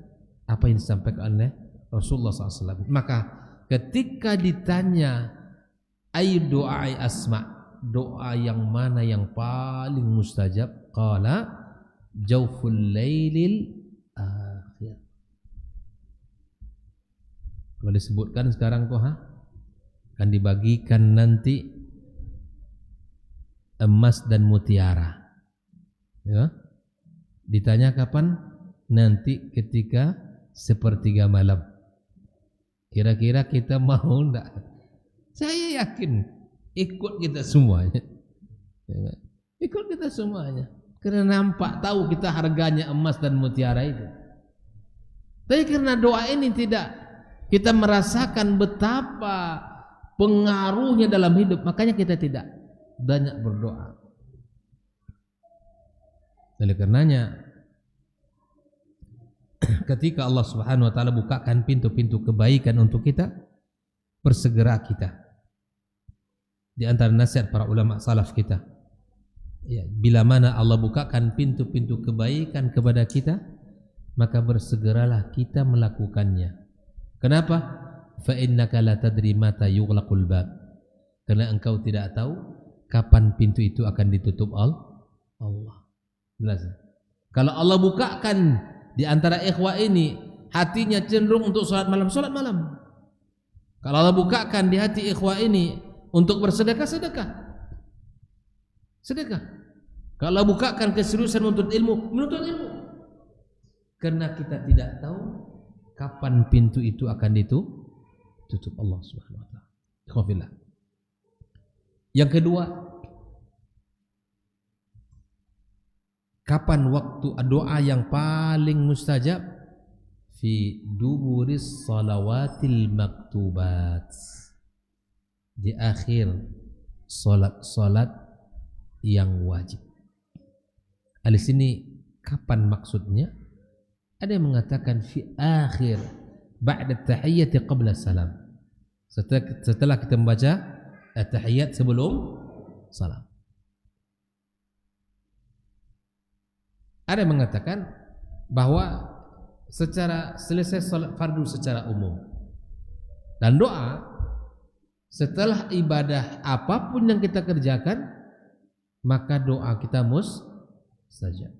apa yang disampaikan oleh Rasulullah SAW. Maka ketika ditanya ay doa asma, doa yang mana yang paling mustajab, qala jawful lailil akhir. Kalau disebutkan sekarang kok akan dibagikan nanti emas dan mutiara, ya. Ditanya kapan? Nanti ketika sepertiga malam. Kira-kira kita mau enggak? Saya yakin ikut kita semuanya, ya, ikut kita semuanya. Karena nampak tahu kita harganya emas dan mutiara itu. Tapi karena doa ini tidak kita merasakan betapa pengaruhnya dalam hidup, makanya kita tidak banyak berdoa. Oleh karenanya, ketika Allah Subhanahu wa taala bukakan pintu-pintu kebaikan untuk kita, bersegera kita. Di antara nasihat para ulama salaf kita, ya, bila mana Allah bukakan pintu-pintu kebaikan kepada kita, maka bersegeralah kita melakukannya. Kenapa? fa innaka la tadri mata yughlaqul bab. Karena engkau tidak tahu kapan pintu itu akan ditutup Allah. Jelas. Kalau Allah bukakan di antara ikhwah ini hatinya cenderung untuk salat malam. Kalau Allah bukakan di hati ikhwah ini untuk bersedekah, sedekah. Kalau Allah bukakan keseriusan menuntut ilmu. Karena kita tidak tahu kapan pintu itu akan ditutup Allah Subhanahu wa taala. Ikhwafillah. Yang kedua, kapan waktu doa yang paling mustajab? Fi duburis salawatil maktubat, di akhir salat yang wajib. Di sini kapan maksudnya? Ada yang mengatakan fi akhir ba'da tahiyyati qabla salam. Setelah kita membaca at-tahiyyat sebelum salam. Ada yang mengatakan bahwa secara selesai salat fardu secara umum dan doa setelah ibadah apapun yang kita kerjakan, maka doa kita mustajab.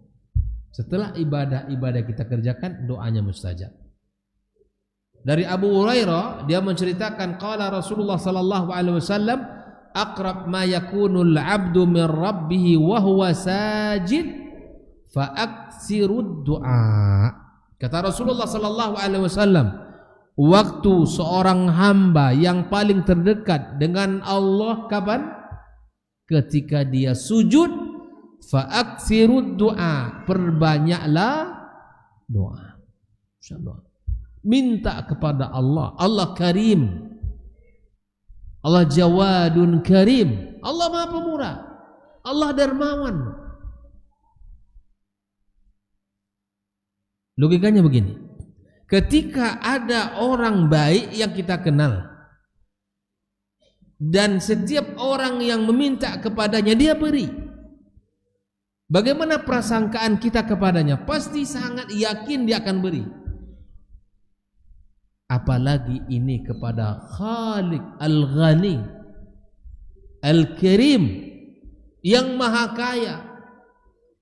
Setelah ibadah kita kerjakan, doanya mustajab. Dari Abu Hurairah, dia menceritakan qala Rasulullah sallallahu alaihi wasallam, aqrab ma yakunul 'abdu min rabbih wa huwa sajid fa aktsirud du'a. Kata Rasulullah sallallahu alaihi wasallam, waktu seorang hamba yang paling terdekat dengan Allah kapan? Ketika dia sujud. Fa'aksirud du'a, perbanyaklah doa. Minta kepada Allah. Allah Karim, Allah Jawadun Karim, Allah Maha Pemurah, Allah Dermawan. Logikanya begini, ketika ada orang baik yang kita kenal dan setiap orang yang meminta kepadanya dia beri, bagaimana prasangkaan kita kepadanya? Pasti sangat yakin dia akan beri. Apalagi ini kepada Khaliq Al-Ghani Al-Karim, yang maha kaya,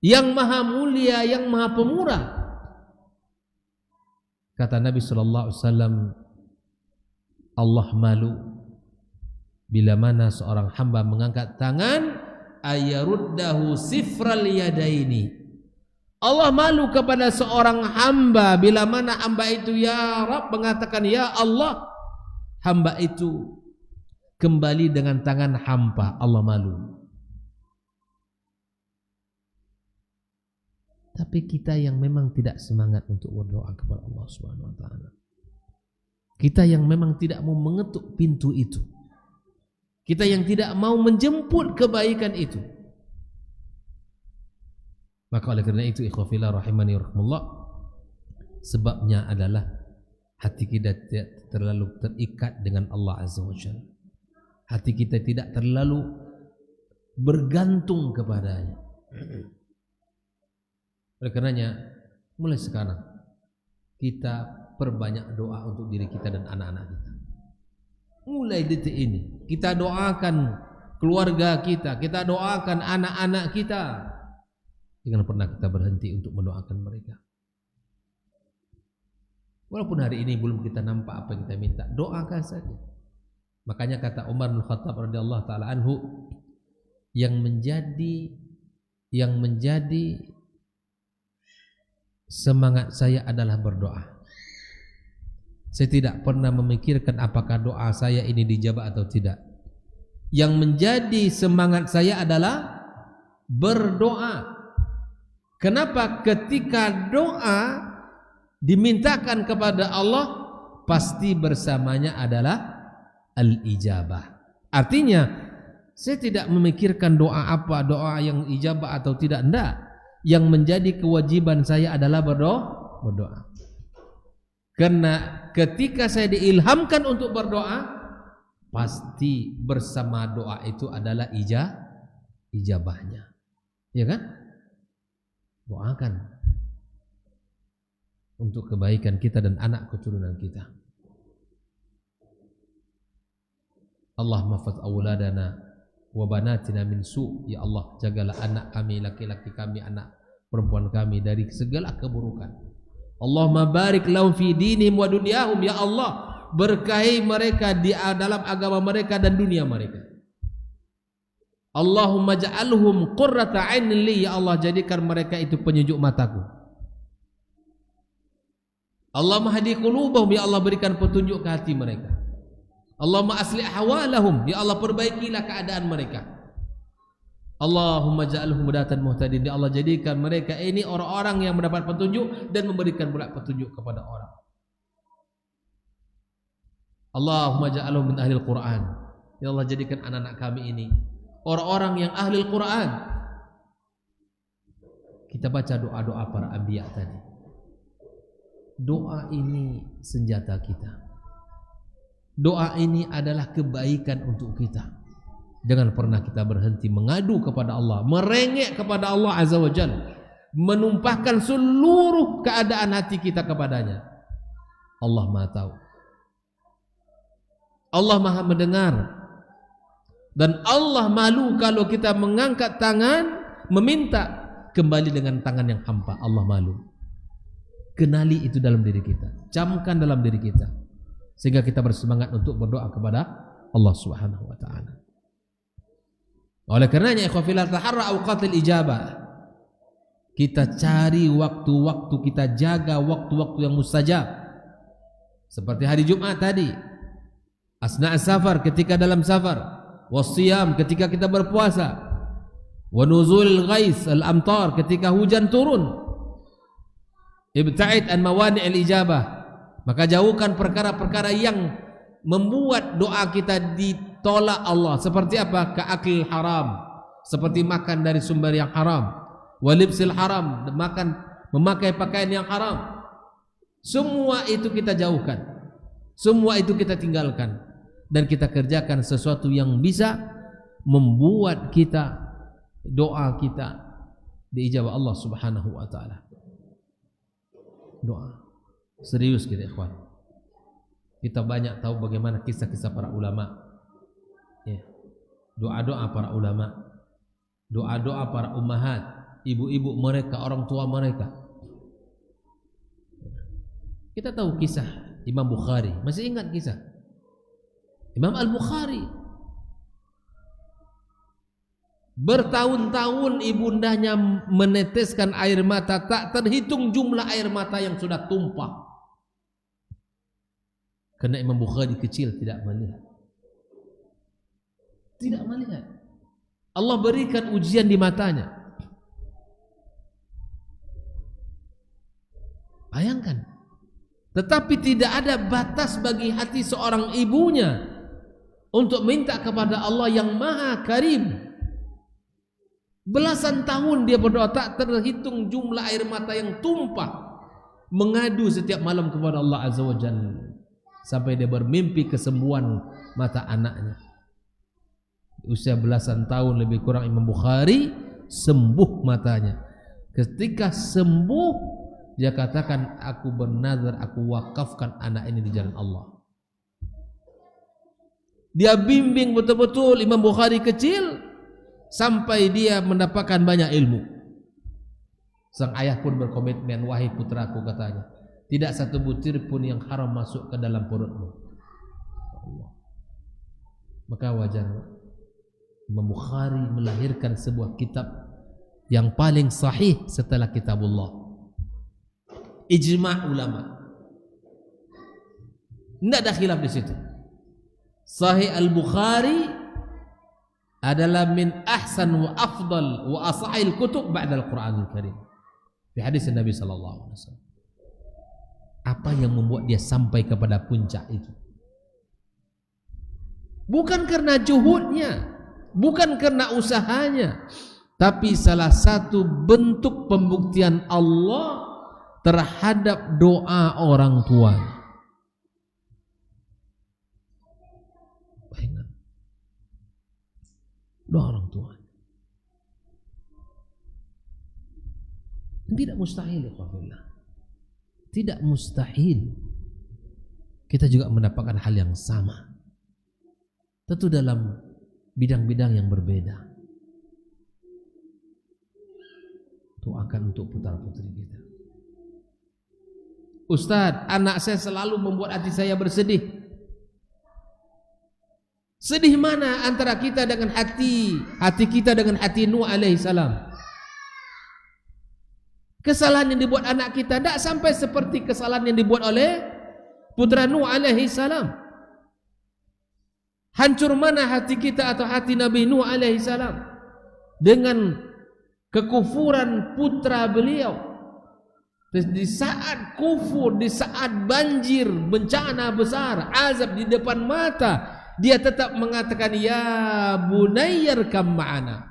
yang maha mulia, yang maha pemurah. Kata Nabi sallallahu alaihi wasallam, Allah malu bila mana seorang hamba mengangkat tangan ayaruddahu sifral yadaini. Allah malu kepada seorang hamba bila mana hamba itu ya Rabb mengatakan ya Allah, hamba itu kembali dengan tangan hampa. Allah malu. Tapi kita yang memang tidak semangat untuk berdoa kepada Allah Subhanahu wa taala, kita yang memang tidak mau mengetuk pintu itu, kita yang tidak mau menjemput kebaikan itu, maka oleh karena itu ikhwafillah rahimani rahimullah, sebabnya adalah hati kita tidak terlalu terikat dengan Allah Azza wa Jalla. Hati kita tidak terlalu bergantung kepadanya. Oleh karenanya mulai sekarang kita perbanyak doa untuk diri kita dan anak-anak kita. Mulai detik ini kita doakan keluarga kita, kita doakan anak-anak kita. Jangan pernah kita berhenti untuk mendoakan mereka. Walaupun hari ini belum kita nampak apa yang kita minta, doakan saja. Makanya kata Umar bin Khattab radhiyallahu taala anhu, yang menjadi semangat saya adalah berdoa. Saya tidak pernah memikirkan apakah doa saya ini dijabah atau tidak. Yang menjadi semangat saya adalah berdoa. Kenapa? Ketika doa dimintakan kepada Allah, pasti bersamanya adalah al-ijabah. Artinya saya tidak memikirkan doa apa, doa yang ijabah atau tidak, enggak. Yang menjadi kewajiban saya adalah berdoa. Karena ketika saya diilhamkan untuk berdoa, pasti bersama doa itu adalah ijabahnya. Ya kan? Doakan untuk kebaikan kita dan anak keturunan kita. Allahumma fat auladana wa banatina min su'. Ya Allah, jagalah anak kami, laki-laki kami, anak perempuan kami dari segala keburukan. Allahumma barik lahum fi dinihim wa dunyahum. Ya Allah, berkahi mereka di dalam agama mereka dan dunia mereka. Allahumma ja'alhum qurrata 'ainin li. Ya Allah, jadikan mereka itu penyejuk mataku. Allahumma hadi qulubahum. Ya Allah, berikan petunjuk ke hati mereka. Allahumma aslih ahwalahum. Ya Allah, perbaikilah keadaan mereka. Allahumma ja'alhum hudatan muhtadin. Ya Allah, jadikan mereka ini orang-orang yang mendapat petunjuk dan memberikan pula petunjuk kepada orang. Allahumma ja'alhum min ahlil Quran. Ya Allah, jadikan anak-anak kami ini orang-orang yang ahlil Quran. Kita baca doa-doa para anbiya tadi. Doa ini senjata kita. Doa ini adalah kebaikan untuk kita. Jangan pernah kita berhenti mengadu kepada Allah, merengek kepada Allah Azza wa Jalla, menumpahkan seluruh keadaan hati kita kepadanya. Allah Maha tahu, Allah Maha mendengar, dan Allah malu kalau kita mengangkat tangan meminta kembali dengan tangan yang hampa. Allah malu. Kenali itu dalam diri kita, camkan dalam diri kita, sehingga kita bersemangat untuk berdoa kepada Allah Subhanahu wa taala. Oleh karenanya ikhwafillah taharra awqatil ijabah. Kita cari waktu-waktu, kita jaga waktu-waktu yang mustajab. Seperti hari Jumat tadi, asna' safar, ketika dalam safar, wasiyam, ketika kita berpuasa, wa nuzulil ghais al-amtar, ketika hujan turun. Ibta'id an mawani'il ijabah, maka jauhkan perkara-perkara yang membuat doa kita ditolak Allah. Seperti apa? Ka'akil haram, seperti makan dari sumber yang haram, walibsil haram, memakai pakaian yang haram. Semua itu kita jauhkan, semua itu kita tinggalkan, dan kita kerjakan sesuatu yang bisa membuat kita, doa kita diijabah Allah Subhanahu wa taala. Doa serius kita ikhwan. Kita banyak tahu bagaimana kisah-kisah para ulama, ya. Doa-doa para ulama, doa-doa para ummahat, ibu-ibu mereka, orang tua mereka. Kita tahu kisah Imam Bukhari. Masih ingat kisah Imam Al-Bukhari? Bertahun-tahun ibundanya meneteskan air mata, tak terhitung jumlah air mata yang sudah tumpah. Karena Imam Bukhari kecil, tidak melihat. Tidak melihat. Allah berikan ujian di matanya. Bayangkan. Tetapi tidak ada batas bagi hati seorang ibunya untuk minta kepada Allah yang Maha Karim. Belasan tahun dia berdoa, tak terhitung jumlah air mata yang tumpah, mengadu setiap malam kepada Allah Azza wa Jalla, sampai dia bermimpi kesembuhan mata anaknya. Usia belasan tahun lebih kurang Imam Bukhari sembuh matanya. Ketika sembuh, dia katakan, aku bernazar, aku wakafkan anak ini di jalan Allah. Dia bimbing betul-betul Imam Bukhari kecil sampai dia mendapatkan banyak ilmu. Sang ayah pun berkomitmen, wahai putraku, katanya, tidak satu butir pun yang haram masuk ke dalam perutmu. Allah. Maka wajar Imam Bukhari melahirkan sebuah kitab yang paling sahih setelah kitabullah. Ijma' ulama, tidak ada khilaf di situ. Sahih Al-Bukhari adalah min ahsan wa afdal wa asahil kutub ba'da al-Quranul Karim. Di hadis Nabi sallallahu alaihi wasallam. Apa yang membuat dia sampai kepada puncak itu? Bukan karena juhudnya, bukan karena usahanya, tapi salah satu bentuk pembuktian Allah terhadap doa orang tua. Bayangkan, doa orang tua tidak mustahil, ya, tidak mustahil kita juga mendapatkan hal yang sama. tentu dalam bidang-bidang yang berbeda. Doakan untuk putra-putri kita. Ustadz, anak saya selalu membuat hati saya bersedih. Sedih mana antara kita dengan hati kita dengan hati Nuh alaihissalam? Kesalahan yang dibuat anak kita tidak sampai seperti kesalahan yang dibuat oleh putra Nuh alaihissalam. Hancur mana hati kita atau hati Nabi Nuh alaihissalam dengan kekufuran putra beliau. Di saat kufur, di saat banjir, bencana besar, azab di depan mata, dia tetap mengatakan, ya bunayyarkam ma'ana.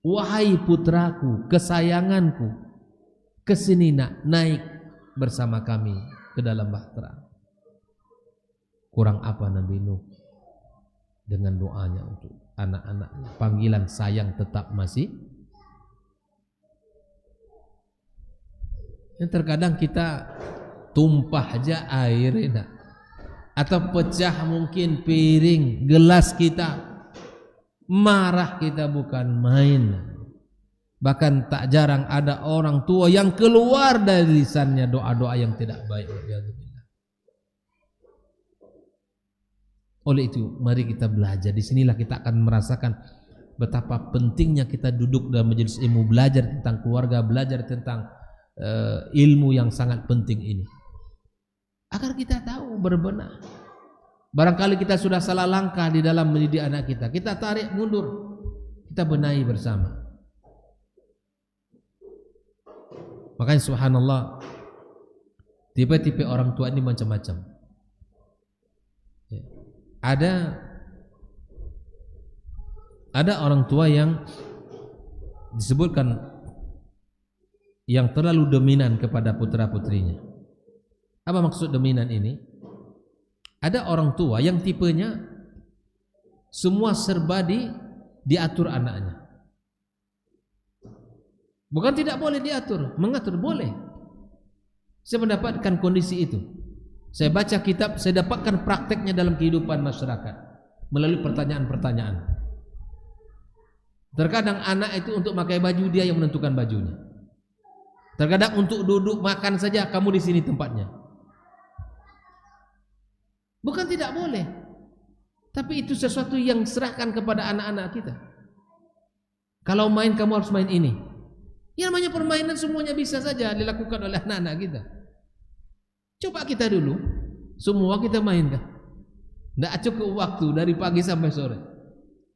Wahai putraku, kesayanganku, kesini nak, naik bersama kami ke dalam bahtera. Kurang apa Nabi Nuh dengan doanya untuk anak-anaknya? Panggilan sayang tetap masih. Yang terkadang kita tumpah aja air enak, atau pecah mungkin piring, gelas kita, marah kita bukan main. Bahkan tak jarang ada orang tua yang keluar dari lisannya doa-doa yang tidak baik. Oleh itu mari kita belajar. Disinilah kita akan merasakan betapa pentingnya kita duduk dalam majelis ilmu, belajar tentang keluarga, belajar tentang ilmu yang sangat penting ini, agar kita tahu berbenah. Barangkali kita sudah salah langkah di dalam mendidik anak kita, kita tarik mundur, kita benahi bersama. Makanya subhanallah, tipe-tipe orang tua ini macam-macam. Ada orang tua yang disebutkan yang terlalu dominan kepada putra-putrinya. Apa maksud dominan ini? Ada orang tua yang tipenya semua serba diatur anaknya. Bukan tidak boleh diatur, mengatur boleh. Saya mendapatkan kondisi itu. Saya baca kitab, saya dapatkan prakteknya dalam kehidupan masyarakat melalui pertanyaan-pertanyaan. Terkadang anak itu untuk pakai baju, dia yang menentukan bajunya. Terkadang untuk duduk makan saja, kamu di sini tempatnya. Bukan tidak boleh, tapi itu sesuatu yang serahkan kepada anak-anak kita. Kalau main, kamu harus main ini. Ya namanya permainan semuanya bisa saja dilakukan oleh anak-anak kita. Coba kita dulu, semua kita mainkan. Tidak cukup waktu dari pagi sampai sore.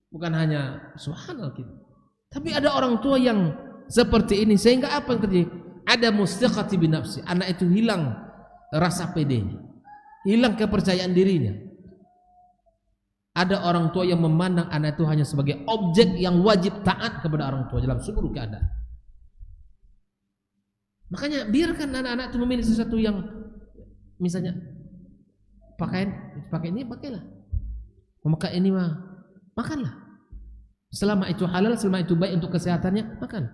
Bukan hanya subhanallah kita, tapi ada orang tua yang seperti ini, sehingga apa yang terjadi? Ada mustiqati binafsi, anak itu hilang rasa pedenya, hilang kepercayaan dirinya. Ada orang tua yang memandang anak itu hanya sebagai objek yang wajib taat kepada orang tua dalam seluruh keadaan. Makanya biarkan anak-anak itu memilih sesuatu yang, misalnya pakai ini, pakailah. Memakai ini mah makanlah. Selama itu halal, selama itu baik untuk kesehatannya, makan.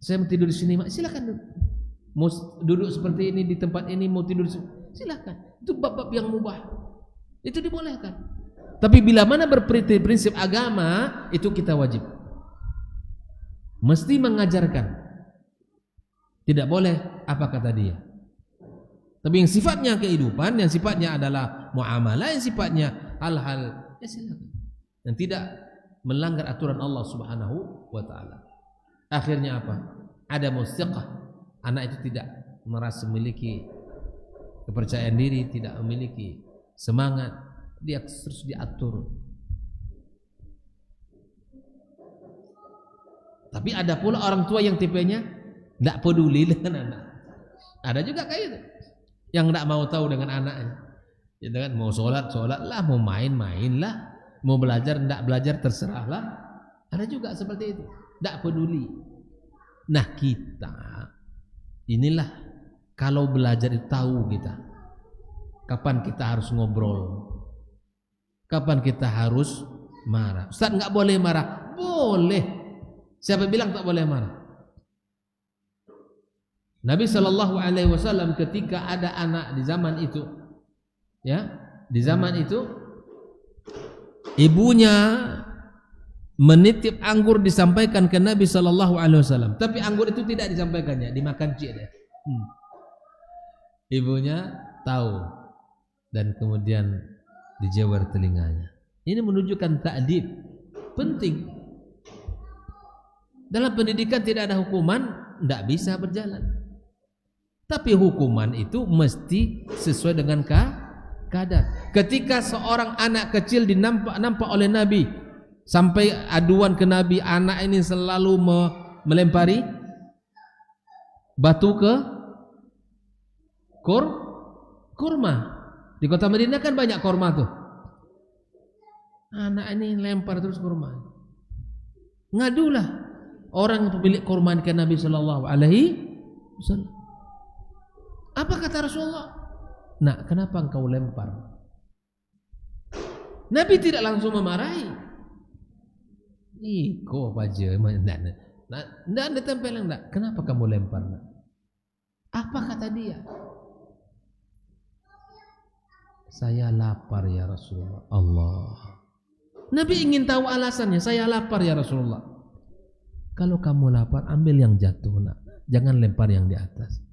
Saya mau tidur di sini, silakan duduk. Mau duduk seperti ini di tempat ini, mau tidur di sini, silakan. Itu bab-bab yang mubah, itu dibolehkan. Tapi bila mana berprinsip agama, itu kita wajib mesti mengajarkan. Tidak boleh apa kata dia. Tapi yang sifatnya kehidupan, yang sifatnya adalah muamalah, yang sifatnya hal-hal, ya silakan. Dan tidak melanggar aturan Allah Subhanahu wa taala. Akhirnya apa? Ada mustiqah. Anak itu tidak merasa memiliki kepercayaan diri, tidak memiliki semangat, dia terus diatur. Tapi ada pula orang tua yang tipenya tidak peduli dengan anak. Ada juga kayak itu, yang tidak mau tahu dengan anaknya. Ya kan, mau sholat lah, mau main lah, mau belajar tidak belajar terserahlah. Ada juga seperti itu, tidak peduli. Nah kita inilah, kalau belajar itu tahu kita kapan kita harus ngobrol, kapan kita harus marah. Ustaz nggak boleh marah, boleh. Siapa bilang tak boleh marah? Nabi SAW ketika ada anak di zaman itu, ya, Di zaman itu ibunya menitip anggur disampaikan ke Nabi sallallahu alaihi wasallam, tapi anggur itu tidak disampaikannya, dimakan cik dia. Ibunya tahu dan kemudian dijewer telinganya. Ini menunjukkan ta'dib penting. Dalam pendidikan tidak ada hukuman, tidak bisa berjalan. Tapi hukuman itu mesti sesuai dengan kadar. Ketika seorang anak kecil nampak oleh Nabi, sampai aduan ke Nabi, anak ini selalu melempari batu ke kurma. Di kota Madinah kan banyak kurma tuh. Anak ini lempar terus kurma. Ngadulah orang pemilik kurma ke Nabi sallallahu alaihi wasallam. Apa kata Rasulullah? Nak, kenapa engkau lempar? Nabi tidak langsung memarahi. Kau aja, tidak ada tempel enggak. Kenapa kamu lempar? Nak? Apa kata dia? Saya lapar ya Rasulullah. Allah. Nabi ingin tahu alasannya. Saya lapar ya Rasulullah. Kalau kamu lapar, ambil yang jatuh, nak. Jangan lempar yang di atas.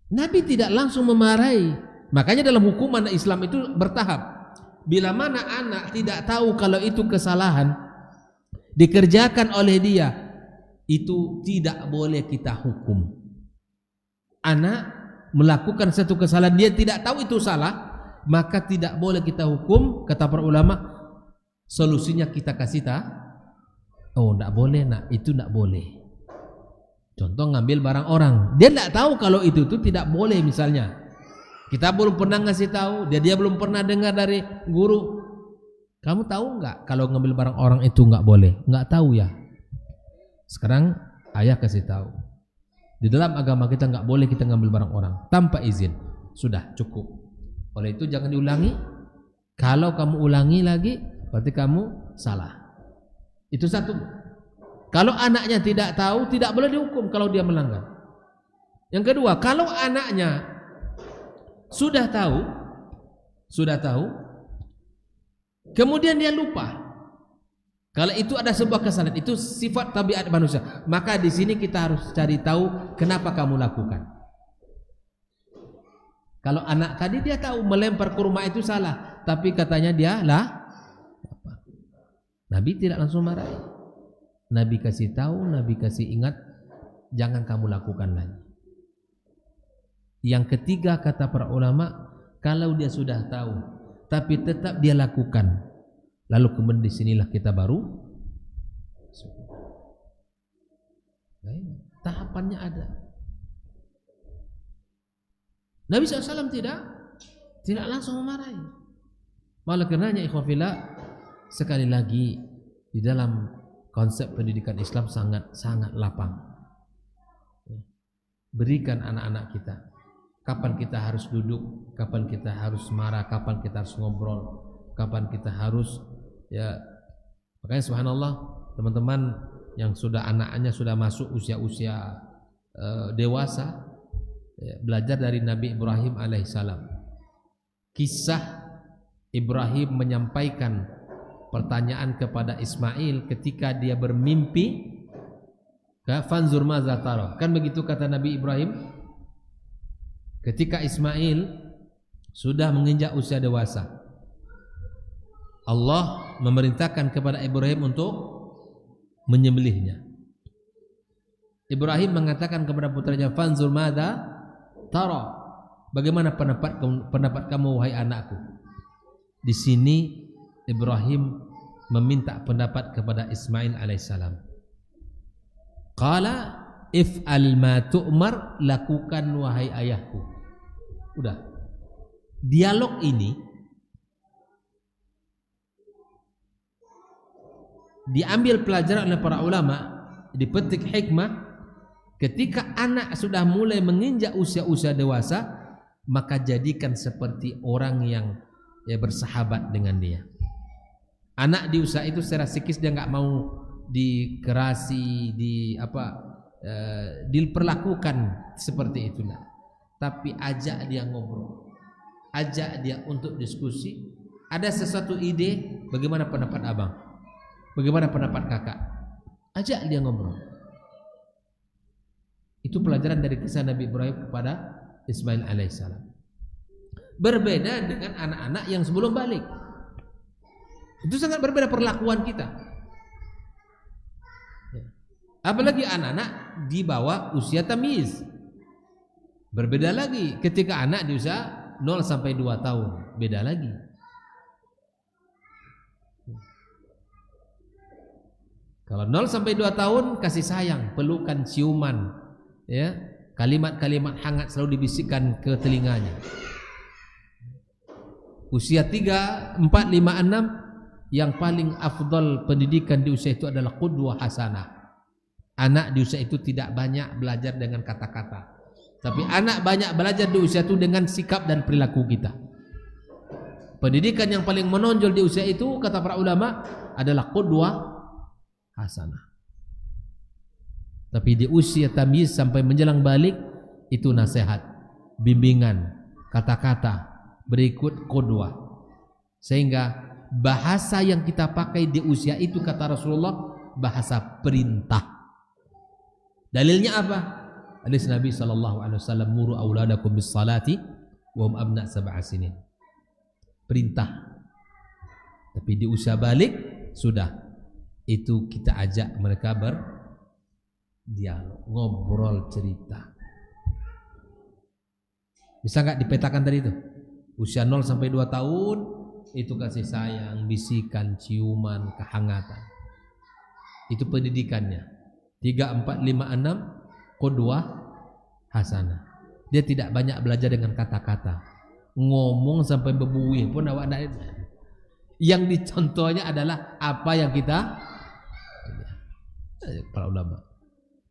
Nabi tidak langsung memarahi. Makanya dalam hukuman Islam itu bertahap. Bila mana anak tidak tahu kalau itu kesalahan dikerjakan oleh dia, itu tidak boleh kita hukum. Anak melakukan satu kesalahan, dia tidak tahu itu salah, maka tidak boleh kita hukum. Kata para ulama, solusinya kita kasih tahu. Oh, tidak boleh nak, itu tidak boleh. Contoh ngambil barang orang, dia tidak tahu kalau itu tidak boleh misalnya. Kita belum pernah ngasih tahu, dia belum pernah dengar dari guru. Kamu tahu nggak kalau ngambil barang orang itu nggak boleh? Nggak tahu ya. Sekarang ayah kasih tahu. Di dalam agama kita nggak boleh kita ngambil barang orang tanpa izin. Sudah cukup. Oleh itu jangan diulangi. Kalau kamu ulangi lagi, berarti kamu salah. Itu satu. Kalau anaknya tidak tahu, tidak boleh dihukum kalau dia melanggar. Yang kedua, kalau anaknya sudah tahu, kemudian dia lupa. Kalau itu ada sebuah kesalahan, itu sifat tabiat manusia. Maka di sini kita harus cari tahu kenapa kamu lakukan. Kalau anak tadi dia tahu melempar kurma itu salah, tapi katanya dia Nabi tidak langsung marahi. Nabi kasih tahu, Nabi kasih ingat, jangan kamu lakukan lagi. Yang ketiga kata para ulama, kalau dia sudah tahu tapi tetap dia lakukan, lalu kemudian disinilah kita baru tahapannya ada. Nabi SAW tidak langsung memarahi. Malah karenanya ikhwafillah, sekali lagi di dalam konsep pendidikan Islam sangat lapang. Berikan anak-anak kita kapan kita harus duduk, kapan kita harus marah, kapan kita harus ngobrol, kapan kita harus makanya subhanallah teman-teman yang sudah anaknya sudah masuk usia-usia dewasa, belajar dari Nabi Ibrahim alaihissalam. Kisah Ibrahim menyampaikan pertanyaan kepada Ismail ketika dia bermimpi, fanzur maza tara, kan begitu kata Nabi Ibrahim. Ketika Ismail sudah menginjak usia dewasa, Allah memerintahkan kepada Ibrahim untuk menyembelihnya. Ibrahim mengatakan kepada putranya, fanzur maza tara, bagaimana pendapat kamu wahai anakku. Di sini Ibrahim meminta pendapat kepada Ismail alaihissalam. Qala if'al ma tu'mar, lakukan wahai ayahku. Udah. Dialog ini diambil pelajaran oleh para ulama, dipetik hikmah. Ketika anak sudah mulai menginjak usia-usia dewasa, maka jadikan seperti orang yang bersahabat dengan dia. Anak di usia itu secara psikis dia nggak mau dikerasi, diperlakukan seperti itulah. tapi ajak dia ngobrol, ajak dia untuk diskusi. Ada sesuatu ide, bagaimana pendapat abang, bagaimana pendapat kakak, ajak dia ngobrol. Itu pelajaran dari kisah Nabi Ibrahim kepada Ismail alaihissalam. Berbeda dengan anak-anak yang sebelum balik. Itu sangat berbeda perlakuan kita. Apalagi anak-anak di bawah usia tamyiz. Berbeda lagi ketika anak di usia 0 sampai 2 tahun, beda lagi. Kalau 0 sampai 2 tahun kasih sayang, pelukan, ciuman, ya, kalimat-kalimat hangat selalu dibisikkan ke telinganya. Usia 3, 4, 5, 6 yang paling afdal pendidikan di usia itu adalah qudwah hasanah. Anak di usia itu tidak banyak belajar dengan kata-kata, tapi anak banyak belajar di usia itu dengan sikap dan perilaku kita. Pendidikan yang paling menonjol di usia itu kata para ulama adalah qudwah hasanah. Tapi di usia tamyiz sampai menjelang balik itu nasihat, bimbingan, kata-kata berikut qudwah. Sehingga bahasa yang kita pakai di usia itu kata Rasulullah bahasa perintah. Dalilnya apa? Hadis Nabi SAW, muru auladakum bis salati wa hum abna 7 sinin. Perintah. Tapi di usia balik sudah, itu kita ajak mereka berdialog, ngobrol, cerita. Bisa nggak dipetakan tadi itu? Usia 0 sampai 2 tahun itu kasih sayang, bisikan, ciuman, kehangatan. Itu pendidikannya. 3, 4, 5, 6 qudwah hasanah. Dia tidak banyak belajar dengan kata-kata. Ngomong sampai berbuih pun awak nak. Yang dicontohnya adalah apa yang kita para ulama.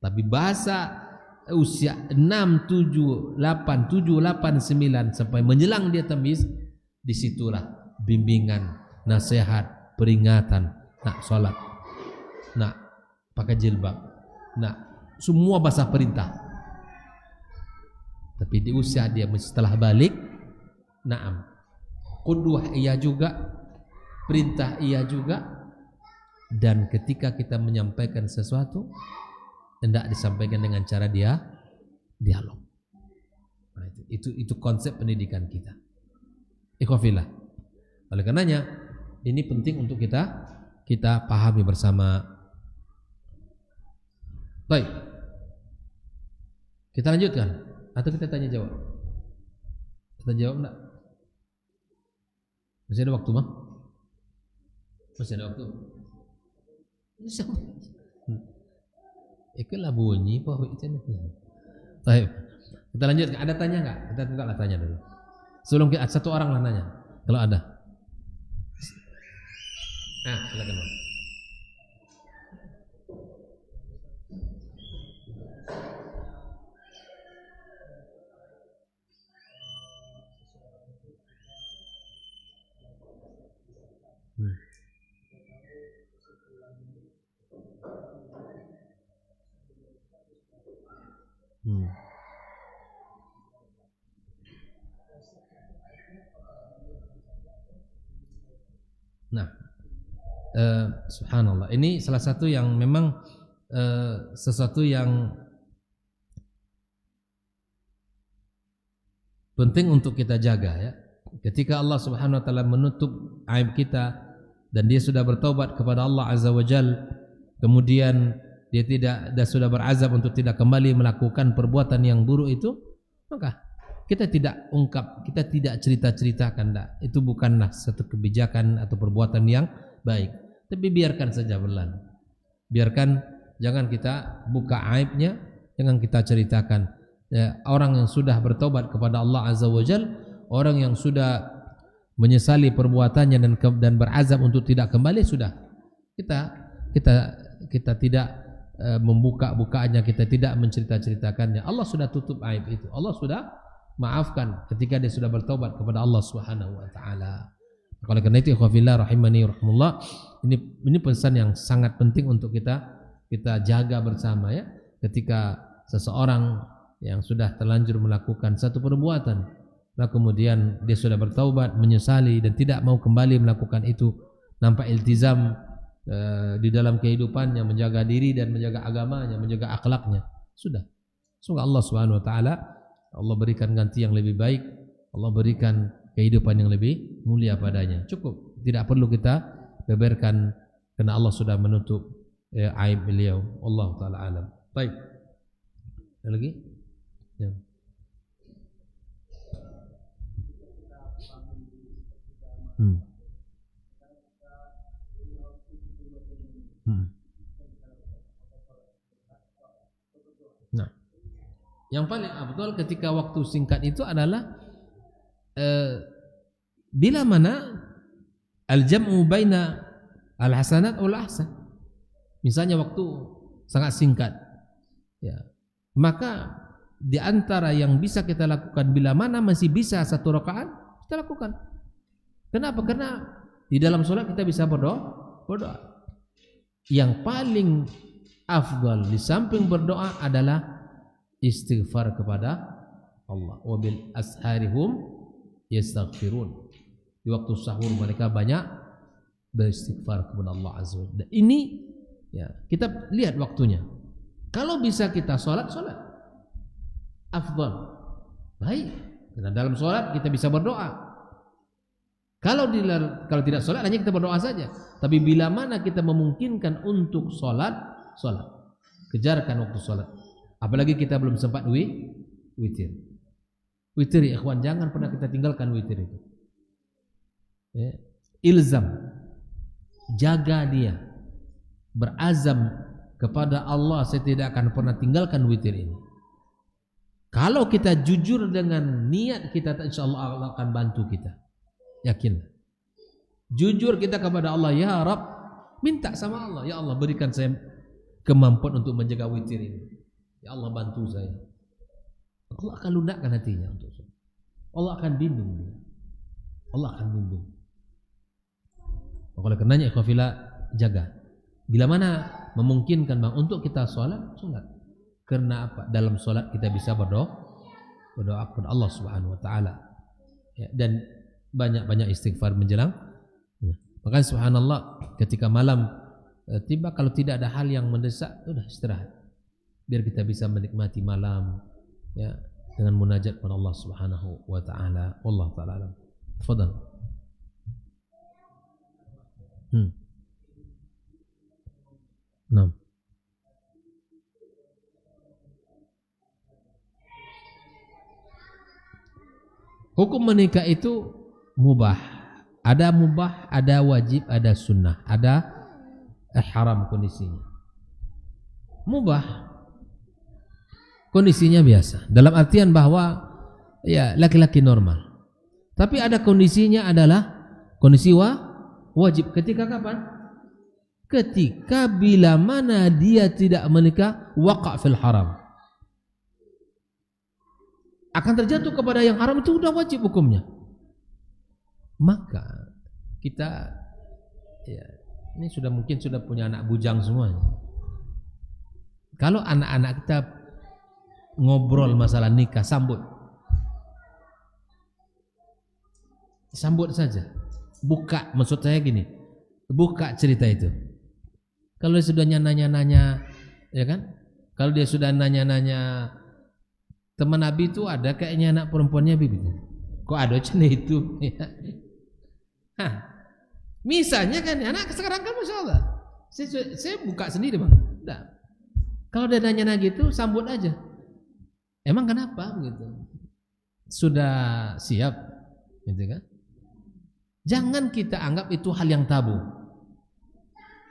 Tapi bahasa usia 6, 7, 8, 9 sampai menjelang dia tamyiz, disitulah bimbingan, nasihat, peringatan, nak sholat, nak pakai jilbab, nak semua bahasa perintah. Tapi di usia dia setelah balik, naam, qudwah iya juga, perintah iya juga. Dan ketika kita menyampaikan sesuatu, hendak disampaikan dengan cara dia dialog. Nah, itu konsep pendidikan kita. Ikhwafillah. Oleh karenanya ini penting untuk kita pahami bersama. Baik. Kita lanjutkan atau kita tanya jawab? Kita jawab enggak? Masih ada waktu, Bang? Masih ada waktu. Itulah bunyi pahwi channel. Baik. Kita lanjutkan. Ada tanya enggak? Kita bukalah tanya dulu. Sebelum kita satu orang lah nanya. Kalau ada. Silakan, Bang. Nah, subhanallah, ini salah satu yang memang sesuatu yang penting untuk kita jaga, ya. Ketika Allah Subhanahu wa taala menutup aib kita dan dia sudah bertaubat kepada Allah Azza wa Jal, kemudian dia sudah berazam untuk tidak kembali melakukan perbuatan yang buruk itu, maka kita tidak ungkap, kita tidak cerita-ceritakan, itu bukanlah satu kebijakan atau perbuatan yang baik. Tapi biarkan saja berlalu. Biarkan, jangan kita buka aibnya, jangan kita ceritakan. Ya, orang yang sudah bertobat kepada Allah Azza wa Jal, orang yang sudah menyesali perbuatannya dan berazam untuk tidak kembali, sudah. Kita tidak membuka-bukaannya, kita tidak mencerita-ceritakannya. Allah sudah tutup aib itu. Allah sudah maafkan ketika dia sudah bertobat kepada Allah Subhanahu wa taala. Oleh karena itu, ikhwafillah rahimani rahimullah, ini pesan yang sangat penting untuk kita jaga bersama, ya. Ketika seseorang yang sudah terlanjur melakukan satu perbuatan, lalu kemudian dia sudah bertaubat, menyesali dan tidak mau kembali melakukan itu, nampak iltizam di dalam kehidupannya, menjaga diri dan menjaga agamanya, menjaga akhlaknya, sudah. Semoga Allah Subhanahu wa taala Allah berikan ganti yang lebih baik, Allah berikan kehidupan yang lebih mulia padanya. Cukup, tidak perlu kita beberkan karena Allah sudah menutup aib beliau. Allah taala alam. Baik. Ada lagi? Ya. Nah, yang paling afdal ketika waktu singkat itu adalah bila mana al-jam'u baina al-hasanat wal ahsan. Misalnya waktu sangat singkat, ya, maka di antara yang bisa kita lakukan bila mana masih bisa satu rakaat, kita lakukan. Kenapa? Karena di dalam sholat kita bisa berdoa. Yang paling afdal di samping berdoa adalah istighfar kepada Allah. Wabil asharihum yastaghfirun. Di waktu sahur mereka banyak beristighfar kepada Allah Azza wa Jalla. Ini ya, kita lihat waktunya. Kalau bisa kita sholat afdal, baik. Karena dalam sholat kita bisa berdoa. Kalau tidak sholat hanya kita berdoa saja. Tapi bila mana kita memungkinkan untuk sholat, kejarkan waktu sholat. Apalagi kita belum sempat witir. Witir ya ikhwan, jangan pernah kita tinggalkan witir itu. Ya. Ilzam, jaga dia, berazam kepada Allah, saya tidak akan pernah tinggalkan witir ini. Kalau kita jujur dengan niat kita, insyaallah Allah akan bantu kita. Yakin. Jujur kita kepada Allah, ya Rabb, minta sama Allah, ya Allah berikan saya kemampuan untuk menjaga witir ini. Ya Allah bantu saya. Allah akan lunakkan hatinya untuk saya. Allah akan bimbing dia. Allah akan bimbing. Oleh karenanya ikhwafillah, jaga. Bila mana memungkinkan bang untuk kita sholat. Karena apa? Dalam sholat kita bisa berdoa kepada Allah Subhanahu Wa Taala. Ya, dan banyak istighfar menjelang. Ya. Maka subhanallah ketika malam tiba, kalau tidak ada hal yang mendesak, sudah istirahat. Biar kita bisa menikmati malam, ya, dengan munajat kepada Allah Subhanahu Wa Taala. Wallahu taala alam. Tafadhal. Nah. Hukum menikah itu mubah. Ada mubah, ada wajib, ada sunnah, ada haram kondisinya. Mubah kondisinya biasa, dalam artian bahwa ya laki-laki normal. Tapi ada kondisinya adalah kondisi wajib. Ketika kapan? Ketika bila mana dia tidak menikah, waqa' fil haram. Akan terjatuh kepada yang haram, itu sudah wajib hukumnya. Maka kita ya, ini mungkin sudah punya anak bujang semuanya. Kalau anak-anak kita ngobrol masalah nikah, sambut saja. Buka, maksud saya gini, buka cerita itu. Kalau dia sudah nanya-nanya, ya kan? Kalau dia sudah nanya-nanya, teman Nabi itu ada kayaknya anak perempuannya Bibi. Kok ada cina itu? Misalnya kan anak sekarang kan masya Allah. Saya buka sendiri bang. Nah, kalau dia nanya gitu, sambut aja. Emang kenapa begitu? Sudah siap, gitu kan? Jangan kita anggap itu hal yang tabu.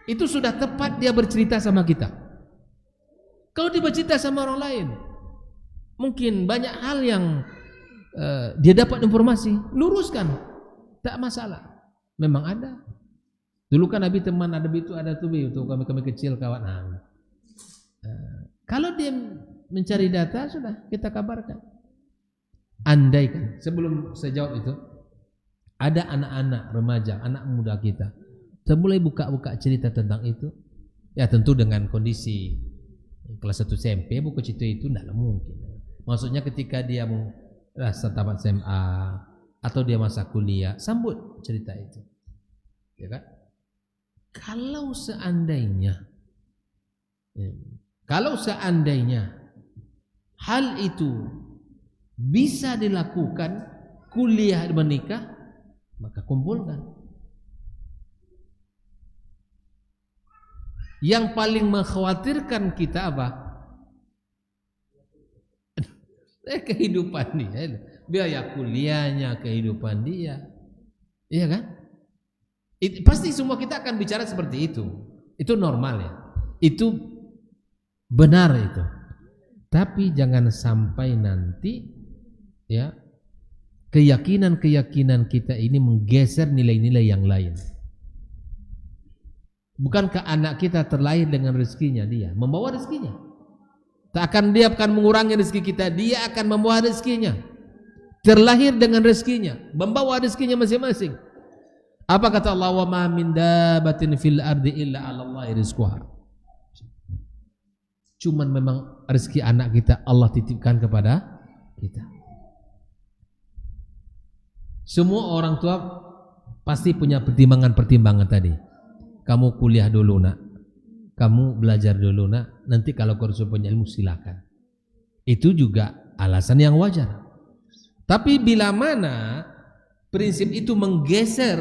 Itu sudah tepat dia bercerita sama kita. Kalau dia bercerita sama orang lain, mungkin banyak hal yang dia dapat informasi, luruskan, tak masalah. Memang ada. Dulu kan Nabi teman ada itu ada tuh kami kecil kawan. Kalau dia mencari data sudah kita kabarkan. Andaikan sebelum saya jawab itu ada anak-anak remaja, anak muda kita, mulai buka-buka cerita tentang itu, ya tentu dengan kondisi kelas 1 SMP buku cerita itu tidak mungkin. Maksudnya ketika dia mau tamat SMA atau dia masa kuliah, sambut cerita itu. Ya kan? Kalau seandainya hal itu bisa dilakukan, kuliah menikah, maka kumpulkan. Yang paling mengkhawatirkan kita apa? Kehidupan dia, biaya kuliahnya, kehidupan dia, iya kan? Pasti semua kita akan bicara seperti itu normal ya, itu benar itu. Tapi jangan sampai nanti ya keyakinan kita ini menggeser nilai-nilai yang lain. Bukankah anak kita terlahir dengan rezekinya, dia membawa rezekinya? Tak akan dia akan mengurangi rezeki kita, dia akan membawa rezekinya. Terlahir dengan rezekinya, membawa rezekinya masing-masing. Apa kata Allah? Wa ma min dabatin fil ardi illa 'ala Allahi rizquha. Cuman memang rezeki anak kita Allah titipkan kepada kita. Semua orang tua pasti punya pertimbangan tadi. Kamu kuliah dulu nak, kamu belajar dulu nak, nanti kalau kau sudah punya ilmu silakan. Itu juga alasan yang wajar. Tapi bila mana prinsip itu menggeser,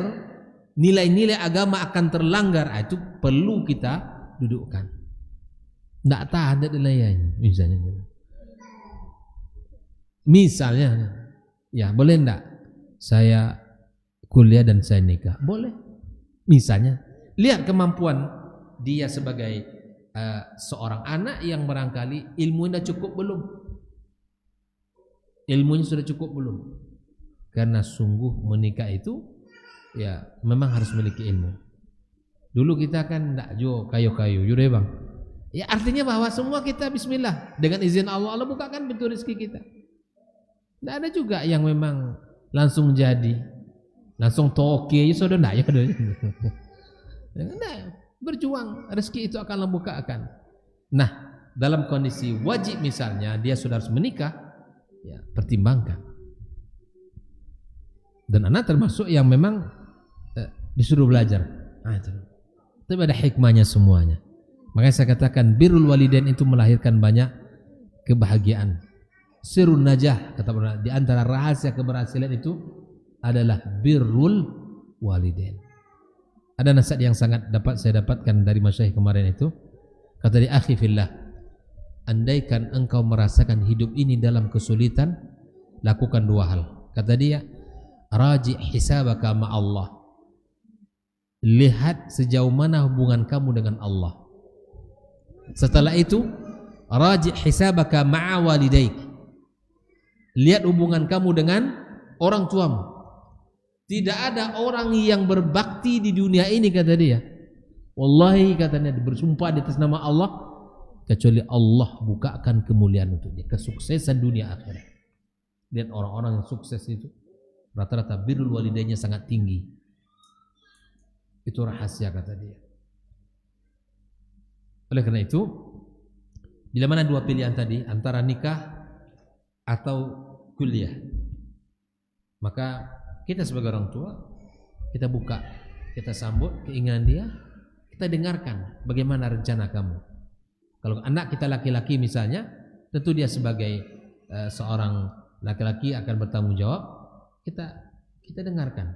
nilai-nilai agama akan terlanggar, itu perlu kita dudukkan. Tidak tahan nilainya. Misalnya, ya boleh enggak saya kuliah dan saya nikah? Boleh. Misalnya, lihat kemampuan dia sebagai seorang anak yang barangkali ilmunya cukup belum. Ilmunya sudah cukup belum? Karena sungguh menikah itu ya memang harus memiliki ilmu. Dulu kita kan enggak kayu-kayu, yaudah bang. Ya artinya bahwa semua kita bismillah, dengan izin Allah, Allah bukakan pintu rezeki kita. Tidak ada juga yang memang langsung jadi, langsung toke, ya sudah enggak ya. Enggak, berjuang, rezeki itu akan Allah bukakan. Nah, dalam kondisi wajib misalnya dia sudah harus menikah, ya pertimbangkan. Dan anak termasuk yang memang disuruh belajar. Nah, itu. Tapi ada hikmahnya semuanya. Makanya saya katakan birrul walidain itu melahirkan banyak kebahagiaan. Sirrun najah, kata orang, di antara rahasia keberhasilan itu adalah birrul walidain. Ada nasihat yang sangat saya dapatkan dari masyayikh kemarin itu. Kata dia, akhi fillah, andaikan engkau merasakan hidup ini dalam kesulitan, lakukan dua hal. Kata dia, raji' hisabaka ma'allah. Lihat sejauh mana hubungan kamu dengan Allah. Setelah itu, raji' hisabaka ma'a walidaik. Lihat hubungan kamu dengan orang tuamu. Tidak ada orang yang berbakti di dunia ini, kata dia. Wallahi, katanya, bersumpah di atas nama Allah, kecuali Allah bukakan kemuliaan untuk dia, kesuksesan dunia akhirat. Lihat orang-orang yang sukses itu rata-rata birrul walidainnya sangat tinggi. Itu rahasia, kata dia. Oleh karena itu, bila mana dua pilihan tadi, antara nikah atau kuliah, maka kita sebagai orang tua, kita buka, kita sambut keinginan dia, kita dengarkan bagaimana rencana kamu. Kalau anak kita laki-laki misalnya, tentu dia sebagai seorang laki-laki akan bertanggung jawab, kita dengarkan.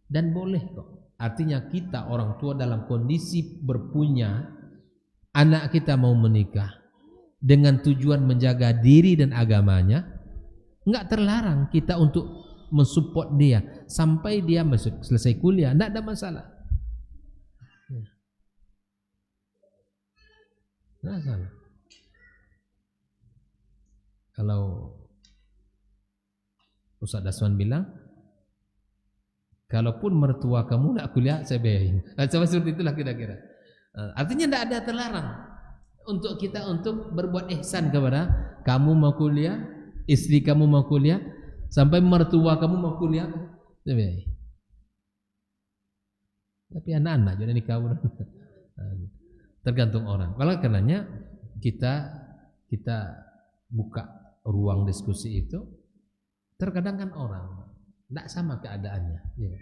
Dan boleh kok. Artinya kita orang tua dalam kondisi berpunya, anak kita mau menikah dengan tujuan menjaga diri dan agamanya, enggak terlarang kita untuk mensupport dia sampai dia selesai kuliah, enggak ada masalah. Enggak salah. Kalau Ustaz Dasman bilang, kalaupun mertua kamu enggak kuliah, saya bayarin. Coba seperti itulah kira-kira. Artinya tidak ada terlarang untuk kita untuk berbuat ihsan kepada kamu mau kuliah, istri kamu mau kuliah, sampai mertua kamu mau kuliah. Tapi anak-anak jadi nikah tergantung orang. Kalau karenanya kita buka ruang diskusi itu, terkadang kan orang tidak sama keadaannya. Ya.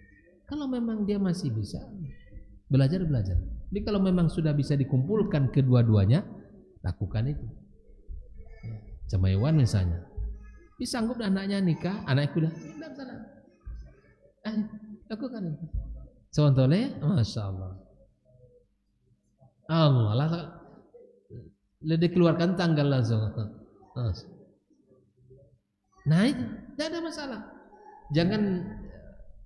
Kalau memang dia masih bisa belajar. Tapi kalau memang sudah bisa dikumpulkan kedua-duanya, lakukan itu. Cemaiwan misalnya, bisa sanggup anaknya nikah, anaknya kuliah, tidak salah. Lakukan itu. Contohnya, masya Allah. Allah dikeluarkan tanggal langsung. Nah itu tidak ada masalah. Jangan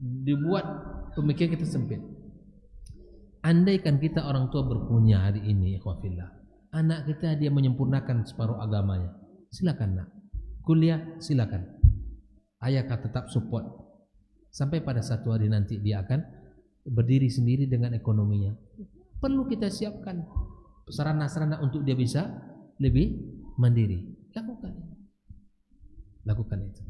dibuat pemikiran kita sempit. Andaikan kita orang tua berpunya hari ini, ikhwafillah, anak kita dia menyempurnakan separuh agamanya, silakan nak. Kuliah silakan. Ayah akan tetap support sampai pada satu hari nanti dia akan berdiri sendiri dengan ekonominya. Perlu kita siapkan sarana-sarana untuk dia bisa lebih mandiri. Lakukan itu.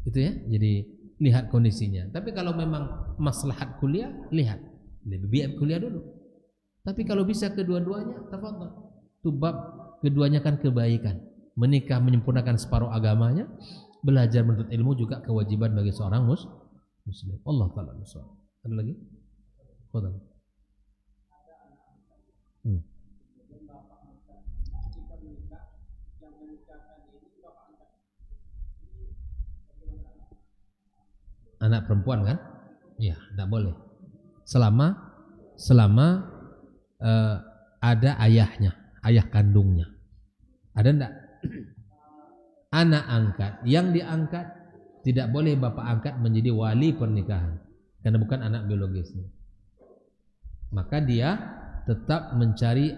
Itu ya. Jadi lihat kondisinya. Tapi kalau memang maslahat kuliah, lihat lebih baik kuliah dulu. Tapi kalau bisa kedua-duanya, tafadhol. Itu bab keduanya kan kebaikan. Menikah menyempurnakan separuh agamanya, belajar menuntut ilmu juga kewajiban bagi seorang muslim. Allah taala muslim. Ada lagi? Fadhal. Anak perempuan kan? Iya, tidak boleh. Selama ada ayahnya, ayah kandungnya. Ada enggak? Anak angkat yang diangkat tidak boleh bapak angkat menjadi wali pernikahan karena bukan anak biologisnya. Maka dia tetap mencari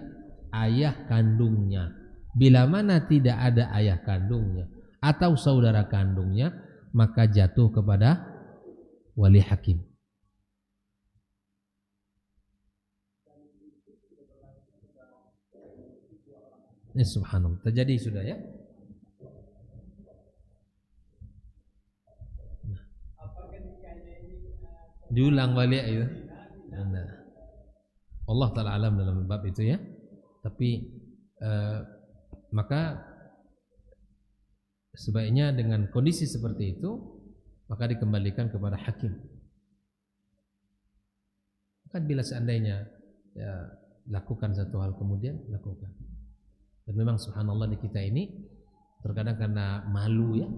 ayah kandungnya. Bila mana tidak ada ayah kandungnya atau saudara kandungnya, maka jatuh kepada wali hakim. Ini subhanallah terjadi sudah ya. Diulang balik itu. Allah taala alam dalam bab itu ya. Tapi maka sebaiknya dengan kondisi seperti itu maka dikembalikan kepada hakim. Kan bila seandainya ya, lakukan satu hal kemudian lakukan. Dan memang subhanallah di kita ini terkadang karena malu ya,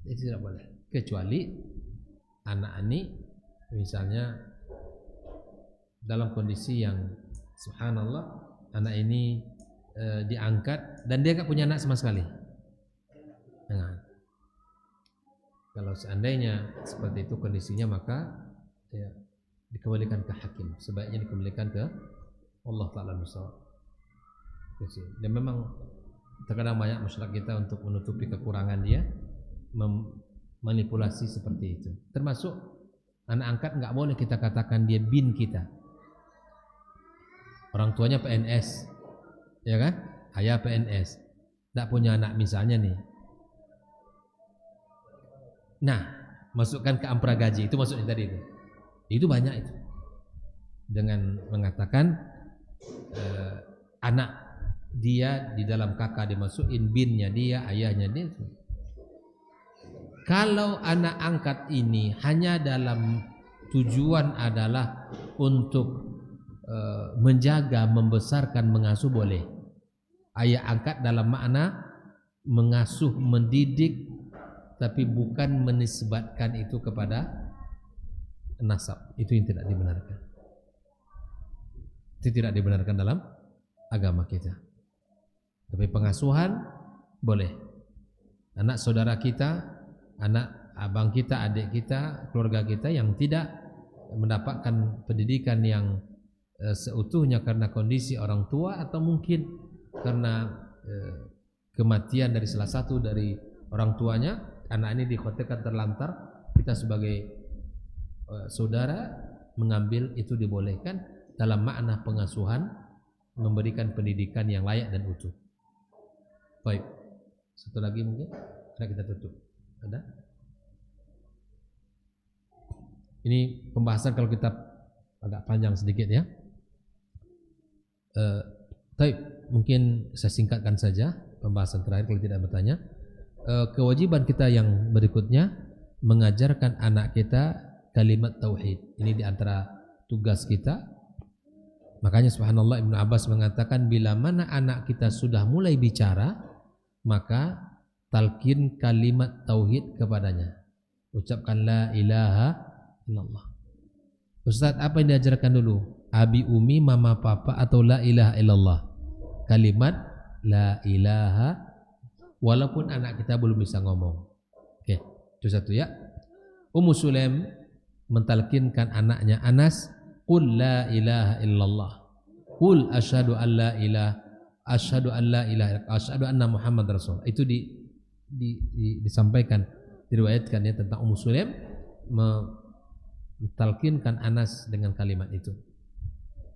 itu tidak boleh. Kecuali anak ini misalnya dalam kondisi yang subhanallah anak ini diangkat dan dia tidak punya anak sama sekali. Nah, kalau seandainya seperti itu kondisinya maka ya, dikembalikan ke hakim. Sebaiknya dikembalikan ke Allah Ta'ala Nusawab. Dan memang terkadang banyak masyarakat kita untuk menutupi kekurangan dia memanipulasi seperti itu. Termasuk anak angkat nggak boleh kita katakan dia bin kita. Orang tuanya PNS, ya kan? Ayah PNS, nggak punya anak misalnya nih. Nah, masukkan ke ampera gaji itu maksudnya tadi itu. Itu banyak itu. Dengan mengatakan anak dia di dalam kakak dimasukin binnya dia, ayahnya dia. Kalau anak angkat ini hanya dalam tujuan adalah untuk menjaga, membesarkan, mengasuh boleh. Ayah angkat dalam makna mengasuh, mendidik, tapi bukan menisbatkan itu kepada nasab. Itu yang tidak dibenarkan. Itu tidak dibenarkan dalam agama kita. Tapi pengasuhan boleh. Anak saudara kita, anak abang kita, adik kita, keluarga kita yang tidak mendapatkan pendidikan yang seutuhnya karena kondisi orang tua atau mungkin karena kematian dari salah satu dari orang tuanya, anak ini dikhawatirkan terlantar, kita sebagai saudara mengambil itu dibolehkan dalam makna pengasuhan, memberikan pendidikan yang layak dan utuh. Baik, satu lagi mungkin ada kita tutup. Ada? Ini pembahasan kalau kita agak panjang sedikit ya. Baik. mungkin saya singkatkan saja pembahasan terakhir kalau tidak bertanya. Kewajiban kita yang berikutnya mengajarkan anak kita kalimat tauhid. Ini diantara tugas kita. Makanya subhanallah Ibnu Abbas mengatakan bila mana anak kita sudah mulai bicara, maka talqin kalimat tauhid kepadanya. Ucapkan la ilaha illallah. Ustaz, apa yang diajarkan dulu? Abi umi mama papa atau la ilaha illallah? Kalimat la ilaha, walaupun anak kita belum bisa ngomong. Oke, itu satu ya. Ummu Sulaim mentalkinkan anaknya Anas, qul la ilaha illallah, qul asyhadu an la ilaha, asyhadu an la ilaha, asyhadu anna Muhammad Rasul. Itu disampaikan, diriwayatkan ya tentang Ummu Sulaim mentalkinkan Anas dengan kalimat itu.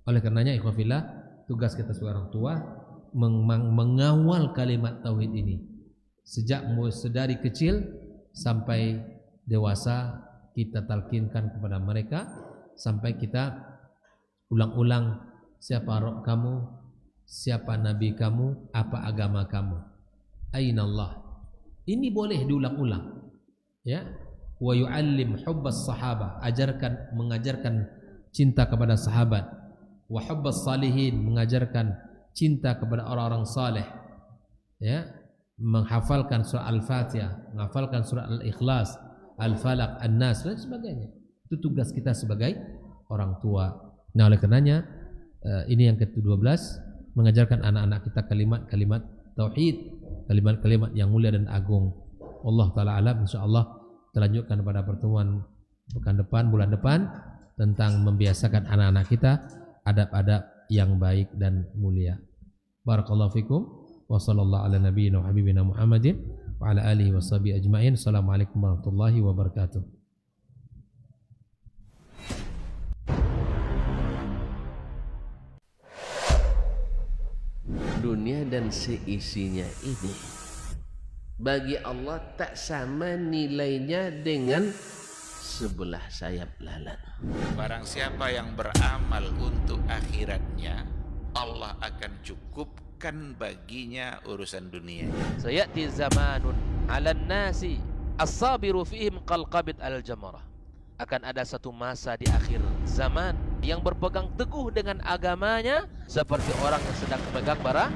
Oleh karenanya ikhwafillah, tugas kita sebagai orang tua mengawal kalimat tauhid ini sejak dari kecil sampai dewasa. Kita talkinkan kepada mereka sampai kita ulang-ulang siapa Rabb kamu, siapa Nabi kamu, apa agama kamu, ainallah. Ini boleh diulang-ulang ya. Wa yu'allim hubbas sahabah, mengajarkan cinta kepada sahabat. Wa hubbas salihin, mengajarkan cinta kepada orang-orang saleh ya. Menghafalkan surah Al-Fatihah, menghafalkan surah Al-Ikhlas, Al-Falaq, An-Nas dan sebagainya. Itu tugas kita sebagai orang tua. Nah, oleh karenanya ini yang ke-12, mengajarkan anak-anak kita kalimat-kalimat tauhid, kalimat-kalimat yang mulia dan agung. Allah taala alam, insyaallah kita lanjutkan pada pertemuan bulan depan tentang membiasakan anak-anak kita adab-adab yang baik dan mulia. Barakallahu fikum wa sallallahu ala nabiyyina wa habibina Muhammadin wa ala alihi wa sahbihi ajma'in. Assalamualaikum warahmatullahi wabarakatuh. Dunia dan seisinya ini bagi Allah tak sama nilainya dengan sebelah sayap lalat. Barang siapa yang beramal untuk akhiratnya, Allah akan cukupkan baginya urusan dunia. Sayati zamanun 'alan nasi as-sabiru fihim qalqabit al-jamarah. Akan ada satu masa di akhir zaman yang berpegang teguh dengan agamanya seperti orang yang sedang memegang bara